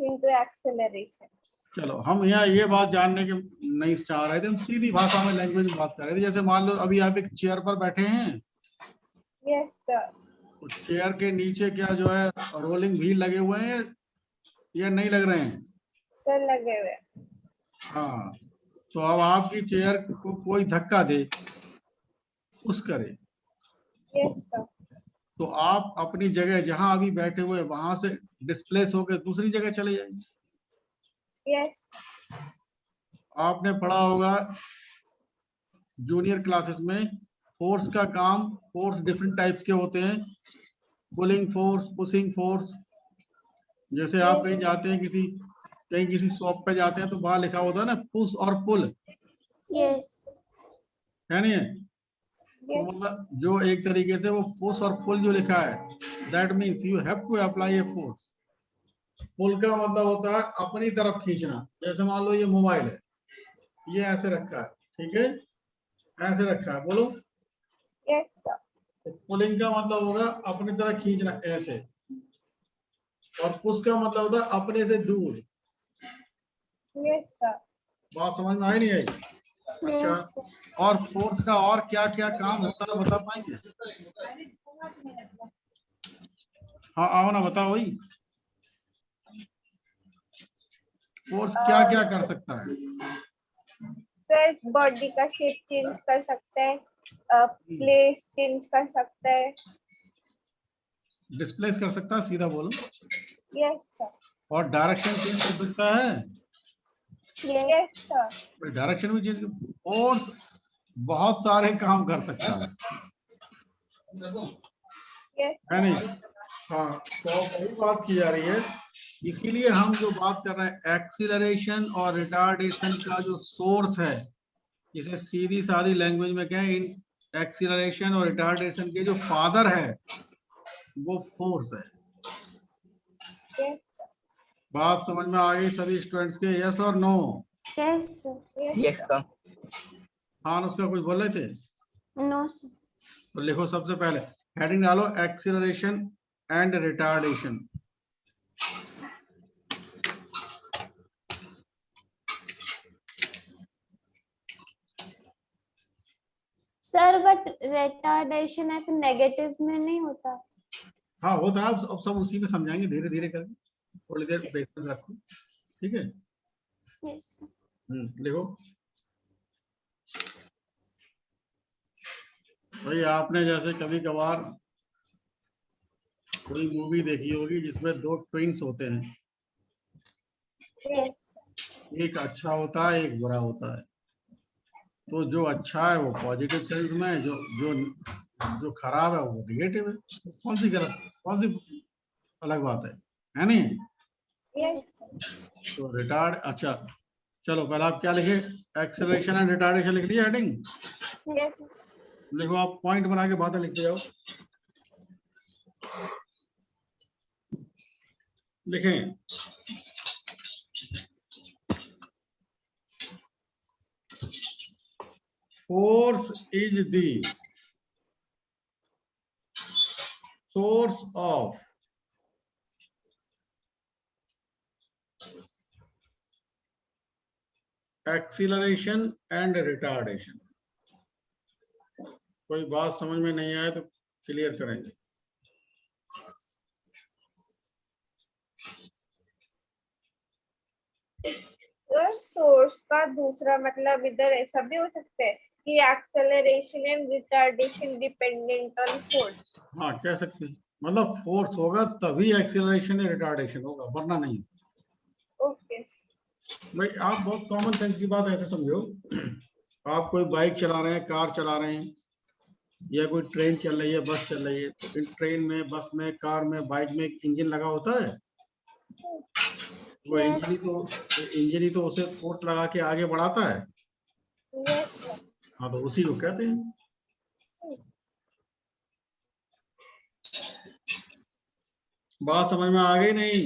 C: into acceleration.
B: चलो, हम यहाँ ये बात जानने के नहीं चाह रहे थे, हम सीधी भाषा में, लैंग्वेज में बात कर रहे थे। जैसे मान लो अभी आप एक चेयर पर बैठे हैं,
C: यस सर।
B: तो चेयर के नीचे क्या जो है रोलिंग व्हील लगे हुए हैं या नहीं लग रहे हैं?
C: सर लगे हुए।
B: हाँ, तो अब आपकी चेयर को कोई धक्का दे, पुश करे,
C: यस सर।
B: तो आप अपनी जगह जहां अभी बैठे हुए वहां से डिस्प्लेस होकर दूसरी जगह चले जाएंगे।
C: यस।
B: आपने पढ़ा होगा जूनियर क्लासेस में, फोर्स का काम, फोर्स डिफरेंट टाइप्स के होते हैं, पुलिंग फोर्स, पुशिंग फोर्स। जैसे आप कहीं जाते हैं, कहीं किसी शॉप पे जाते हैं, तो वहां लिखा होता है ना पुश और पुल,
D: यस।
B: है नहीं है? तो मतलब जो एक तरीके से वो पुश और पुल जो लिखा है, that means you have to apply a force. Pull का मतलब होता है अपनी तरफ खींचना। जैसे मान लो ये मोबाइल है, ये ऐसे रखा है, ठीक है, ऐसे रखा है, बोलो।
C: Yes sir.
B: तो पुलिंग का मतलब होगा अपनी तरफ खींचना, ऐसे। और पुश का मतलब होता है अपने से दूर।
C: Yes sir.
B: बात समझ में आई नहीं आई? अच्छा, और फोर्स का और क्या क्या काम होता है बता पाएंगे? हाँ आओ ना, बताओ भाई, फोर्स क्या क्या कर सकता है?
C: सर बॉडी का शेप चेंज कर सकता है, प्लेस चेंज कर सकता है।
B: डिस्प्लेस कर सकता है, सीधा बोलो।
C: Yes sir.
B: और डायरेक्शन चेंज कर सकता है।
C: Yes sir.
B: डायरेक्शन भी चेंज, और बहुत सारे काम कर सकता है
C: यस
B: नहीं? हाँ, तो वही बात की जा रही है। इसीलिए हम जो बात कर रहे हैं एक्सीलरेशन और रिटार्डेशन का जो सोर्स है, इसे सीधी सादी लैंग्वेज में कहें, इन एक्सीलरेशन और रिटार्डेशन के जो फादर है वो फोर्स है।
C: Yes sir.
B: बात समझ में आ गई सभी स्टूडेंट्स के? यस और no?
D: Yes sir.
A: Yes sir.
B: हाँ, उसका कुछ बोल रहे थे?
D: No sir.
B: तो लिखो, सबसे पहले हेडिंग डालो acceleration and retardation.
D: Sir but retardation ऐसे नेगेटिव में नहीं होता।
B: हाँ होता है, अब सब उसी में समझाएंगे धीरे धीरे करके, थोड़ी देर पेशेंस रखो, ठीक है?
D: Yes sir.
B: लिखो भाई, आपने जैसे कभी कभार कोई मूवी देखी होगी जिसमें दो ट्विंस होते हैं,
C: यस
B: एक अच्छा होता है एक बुरा होता है। तो जो अच्छा है वो पॉजिटिव सेंस में है, जो जो जो खराब है वो निगेटिव है। तो कौन सी गलत, कौन सी अलग बात है नहीं?
C: यस
B: तो रिटार्ड, अच्छा चलो पहले आप क्या लिखे? एक्सेलरेशन एंड रिटार्डेशन लिख दिया हेडिंग?
C: यस।
B: देखो, आप पॉइंट बना के बातें लिखते जाओ। लिखें, force is the source of acceleration and retardation। कोई बात समझ में नहीं आए तो क्लियर करेंगे।
C: सर सोर्स का दूसरा मतलब इधर ऐसा भी हो सकता है कि acceleration and retardation dependent on force.
B: हाँ, कह सकते हैं, मतलब फोर्स होगा तभी एक्सेलरेशन या रिटार्डेशन होगा, वरना नहीं।
C: ओके।
B: भाई आप बहुत कॉमन सेंस की बात ऐसे समझो, आप कोई बाइक चला रहे हैं, कार चला रहे हैं, या कोई ट्रेन चल रही है, बस चल रही है, तो इन ट्रेन में, बस में, कार में, बाइक में एक इंजन लगा होता है। वो इंजन ही तो उसे फोर्स लगा के आगे बढ़ाता है।
C: Yes sir.
B: हाँ, तो उसी को कहते हैं। बात समझ में आ गई नहीं?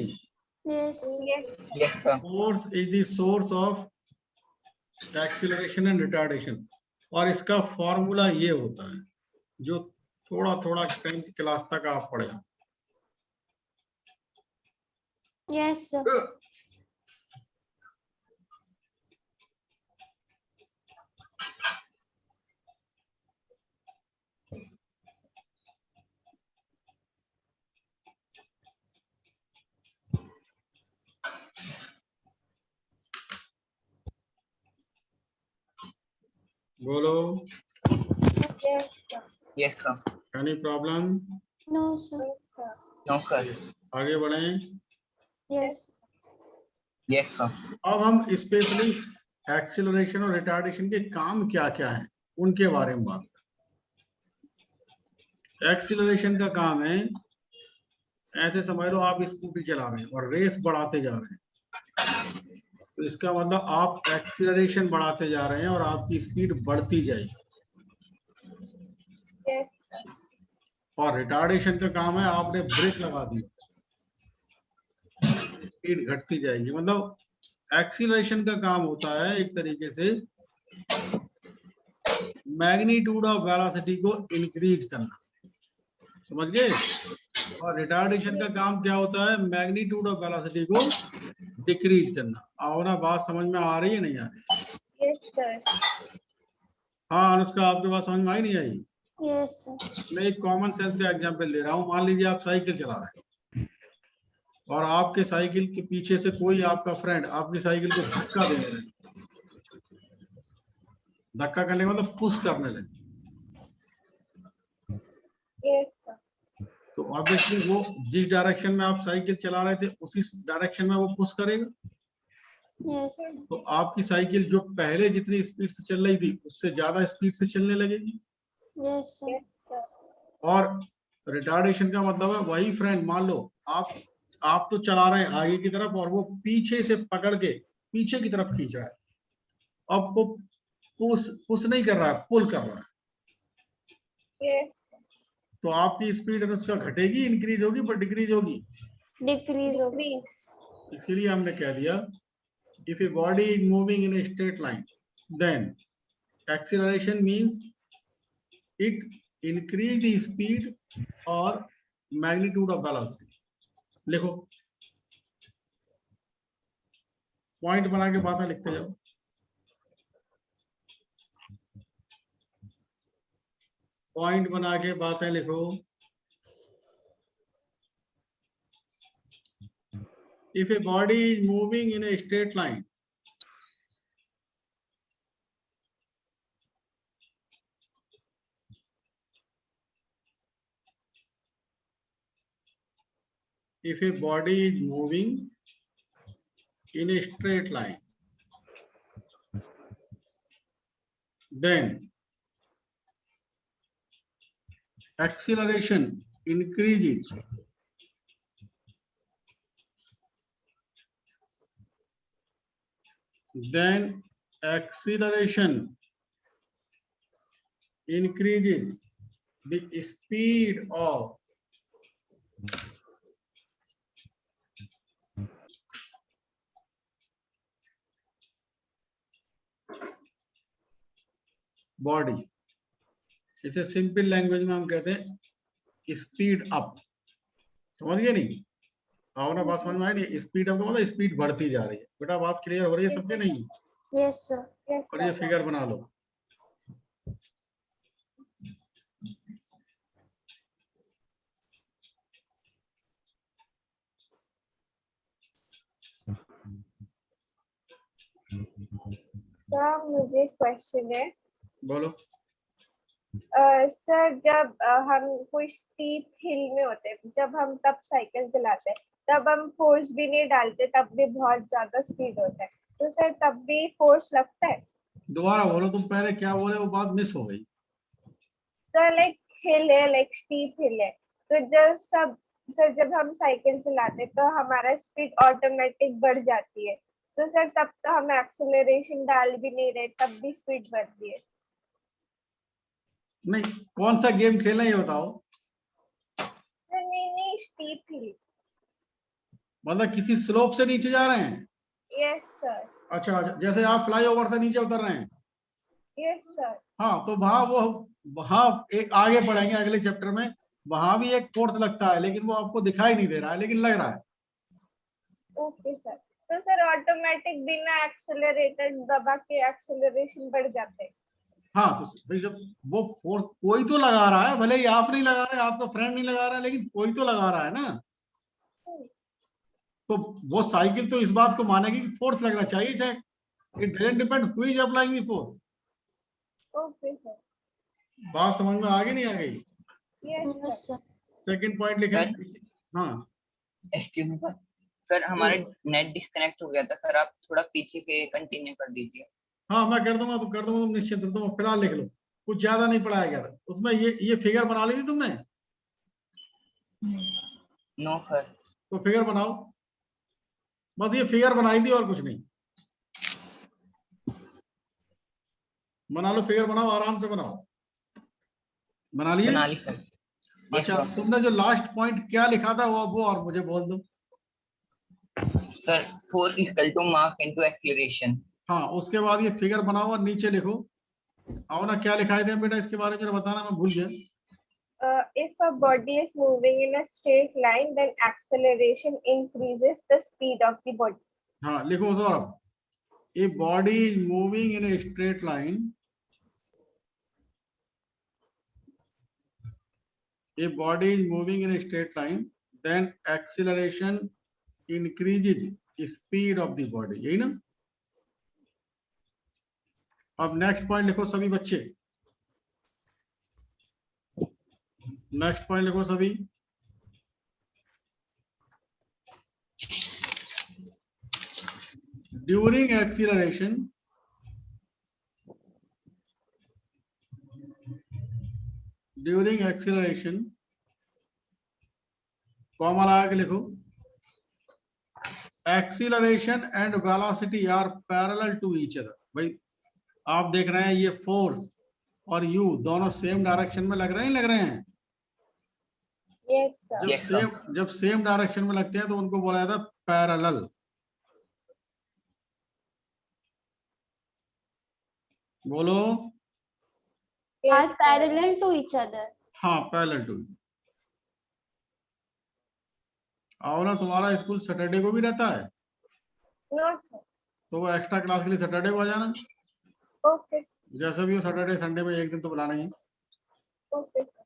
D: Yes
A: yes sir.
B: Force is the source of acceleration and retardation, और इसका फॉर्मूला ये होता है जो थोड़ा थोड़ा 10th क्लास तक आप पढ़े हो।
D: Yes sir.
B: बोलो।
C: Yes sir.
A: Yes sir.
B: Any problem?
D: No sir.
A: No sir.
B: आगे बढ़ें।
D: यस।
A: Yes sir.
B: अब हम स्पेशली एक्सीलरेशन और रिटार्डेशन के काम क्या क्या हैं उनके बारे में बात करें। एक्सीलरेशन का काम है, ऐसे समझ लो आप स्कूटी चला रहे हैं और रेस बढ़ाते जा रहे हैं, तो इसका मतलब आप एक्सीलरेशन बढ़ाते जा रहे हैं और आपकी स्पीड बढ़ती जाएगी।
C: Yes sir.
B: और रिटार्डेशन का काम है, आपने ब्रेक लगा दी, स्पीड घटती जाएगी। मतलब एक्सीलरेशन का काम होता है एक तरीके से मैग्नीट्यूड ऑफ वेलोसिटी को इंक्रीज करना, समझ गए? और रिटार्डेशन का काम क्या होता है? मैग्नीट्यूड ऑफ वेलोसिटी को डिक्रीज करना। आओ ना, बात समझ में आ रही है नहीं आ रही?
C: Yes sir.
B: हाँ अनुष्का, आपके बात समझ में आई नहीं आई?
D: Yes sir.
B: मैं एक कॉमन सेंस का एग्जांपल दे रहा हूँ। मान लीजिए आप साइकिल चला रहे हैं और आपके साइकिल के पीछे से कोई आपका फ्रेंड आपकी साइकिल को धक्का देने लगे। धक्का करने का मतलब पुश करने लगे,
C: Yes, sir.
B: तो ऑब्वियसली वो जिस डायरेक्शन में आप साइकिल चला रहे थे उसी डायरेक्शन में वो पुश करेगा।
D: यस
B: तो आपकी साइकिल जो पहले जितनी स्पीड से चल रही थी उससे ज्यादा स्पीड से चलने लगेगी।
D: Yes sir
C: Yes, sir.
B: और रिटार्डेशन का मतलब है वही फ्रेंड, मान लो आप तो चला रहे हैं आगे की तरफ और वो पीछे से पकड़ के पीछे की तरफ खींच रहा है। अब वो पुश नहीं कर रहा है, पुल कर रहा है।
C: Yes, sir.
B: तो आपकी स्पीड उसका घटेगी, इंक्रीज होगी, पर डिक्रीज होगी।
D: डिक्रीज होगी
C: Decrease.
B: इसीलिए हमने कह दिया if a body is moving in a straight line then acceleration means it increase the speed और मैग्नीट्यूड ऑफ वेलोसिटी। लिखो, पॉइंट बना के बातें लिखते जाओ। पॉइंट बना के बातें लिखो। If a body is moving in a straight line, if a body is moving in a straight line, then acceleration increases the speed of body। इसे सिंपल लैंग्वेज में हम कहते हैं स्पीड अप। समझ गए नहीं? भावना बात समझ में आई नहीं? स्पीड अप का मतलब स्पीड बढ़ती जा रही है। बेटा बात क्लियर हो रही है सबके? नहीं?
D: यस सर
C: Yes,
B: और ये
C: sir.
B: फिगर बना लो।
C: सर मुझे क्वेश्चन है।
B: बोलो।
C: सर जब हम कोई स्टीप हिल में होते हैं, जब हम तब साइकिल चलाते हैं, तब हम फोर्स भी नहीं डालते, तब भी बहुत ज्यादा स्पीड होता है, तो सर तब भी फोर्स लगता है?
B: दोबारा बोलो, तुम पहले क्या बोले वो बात मिस हो गई।
C: सर लाइक हिल है, लाइक स्टीप हिल है, तो जब हम साइकिल चलाते हैं तो हमारा स्पीड ऑटोमेटिक बढ़ जाती है, तो सर तब तो हम एक्सेलरेशन डाल भी नहीं रहे, तब भी स्पीड बढ़ रही है।
B: नहीं, कौन सा गेम खेलना है ये बताओ।
C: नहीं स्टीप हिल।
B: मतलब किसी स्लोप से नीचे जा रहे हैं?
C: Yes sir.
B: अच्छा, जैसे आप फ्लाईओवर से नीचे उतर रहे हैं।
C: Yes sir.
B: हाँ, तो वहां एक आगे पढ़ेंगे अगले चैप्टर में, वहां भी एक फोर्स लगता है, लेकिन वो आपको दिखाई नहीं दे रहा है, लेकिन लग रहा है।
C: Okay sir. तो सर ऑटोमेटिक बिना एक्सेलरेटर दबा के एक्सेलरेशन बढ़ जाते हैं?
B: हाँ, तो भाई जब वो फोर्स कोई तो लगा रहा है, भले ही आप नहीं लगा रहे, आपका फ्रेंड नहीं लगा रहा है, लेकिन कोई तो लगा रहा है ना। तो वो साइकिल तो इस बात को मानेगी कि फोर्स लगना चाहिए, चाहे it doesn't depend who is applying the force.
C: Okay sir.
B: बात समझ में आ गई नहीं आ गई?
C: Yes sir.
B: सेकंड पॉइंट लिखे। हाँ
A: एक्सक्यूज मी सर, हमारा नेट डिस्कनेक्ट हो गया था सर, आप थोड़ा पीछे के कंटिन्यू कर दीजिए।
B: हाँ, मैं कर दूंगा, तुम निश्चिंत रहो, तुम फिलहाल लिख लो, कुछ ज्यादा नहीं पढ़ाया गया था उसमें। ये फिगर बना ली थी तुमने?
A: No sir.
B: तो फिगर बनाओ, बस ये फिगर बनाई थी और कुछ नहीं। बना लो, फिगर बनाओ, आराम से बनाओ। बना लिए?
A: बना ली सर।
B: अच्छा, तुमने जो लास्ट पॉइंट क्या लिखा था वो और मुझे बोल दो
A: sir, force equal to mass into acceleration.
B: हाँ, उसके बाद ये फिगर बनाओ और नीचे लिखो। आओ ना, क्या लिखाए थे बेटा इसके बारे में बताना, मैं भूल गया।
C: If a body is moving in a straight line, then acceleration increases the speed of the body.
B: हाँ, लिखो Saurabh. A body is moving in a straight line. A body is moving in a straight line, then acceleration increases speed of the body। यही ना? अब next point लिखो सभी बच्चे। Next point लिखो सभी। ड्यूरिंग एक्सीलरेशन कॉमा लगा के लिखो, acceleration and velocity are parallel to each other. भाई आप देख रहे हैं ये फोर्स और यू दोनों सेम डायरेक्शन में लग रहे हैं, लग रहे हैं।
C: Yes sir.
A: Yes, sir.
B: जब सेम डायरेक्शन में लगते हैं तो उनको बोला जाता है पैरेलल। बोलो।
D: Are parallel to each other.
B: हाँ, पैरेलल टू। आओ ना, तुम्हारा स्कूल सैटरडे को भी रहता है,
C: नो सर।
B: तो वो एक्स्ट्रा क्लास के लिए सैटरडे को आ जाना।
C: ओके
B: जैसे भी हो सैटरडे संडे में एक दिन तो बुलाना ही।
C: Okay sir.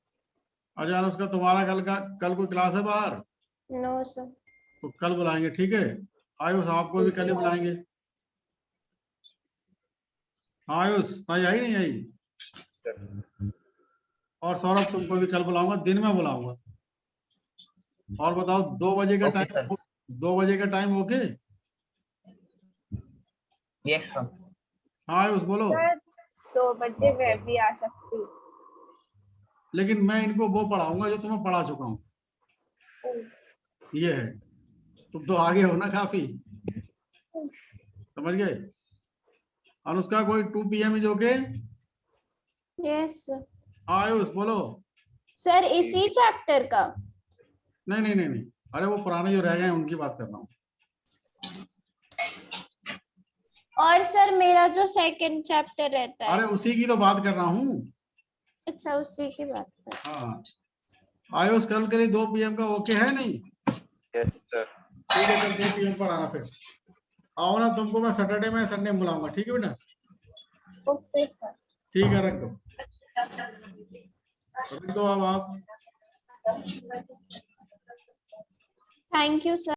B: आ जाना। उसका तुम्हारा कल कोई क्लास है बाहर,
D: नो सर।
B: तो कल बुलाएंगे, ठीक है। आयुष आपको भी कल ही बुलाएंगे। हाँ आयुष, भाई आई नहीं आई? और सौरभ तुमको भी कल बुलाऊंगा, दिन में बुलाऊंगा। और बताओ 2 बजे का
A: Okay,
B: टाइम,
A: sir.
B: 2 बजे का टाइम ओके?
A: Yes, sir.
B: हाँ आयुष बोलो।
C: सर 2 बजे मैं भी आ सकती हूँ।
B: लेकिन मैं इनको वो पढ़ाऊंगा जो तुम्हें पढ़ा चुका हूँ, ये है। तुम तो आगे हो ना काफी, समझ गए। अनुष्का कोई 2 PM is okay?
D: Yes sir.
B: Ayush बोलो।
D: सर इसी चैप्टर का?
B: नहीं नहीं नहीं नहीं, अरे वो पुराने जो रह गए हैं उनकी बात कर रहा हूँ।
D: और सर मेरा जो सेकंड चैप्टर रहता है।
B: अरे उसी की तो बात कर रहा हूँ।
D: अच्छा उसी की बात है।
B: हाँ आयुष, कल के लिए 2 PM का ओके है नहीं?
E: Yes sir.
B: ठीक है, कल 2 PM पर आना। फिर आओ ना, तुमको मैं सैटरडे में संडे में बुलाऊंगा, ठीक है बेटा?
C: Okay sir.
B: ठीक है, रख दो अब आप।
D: Thank you sir.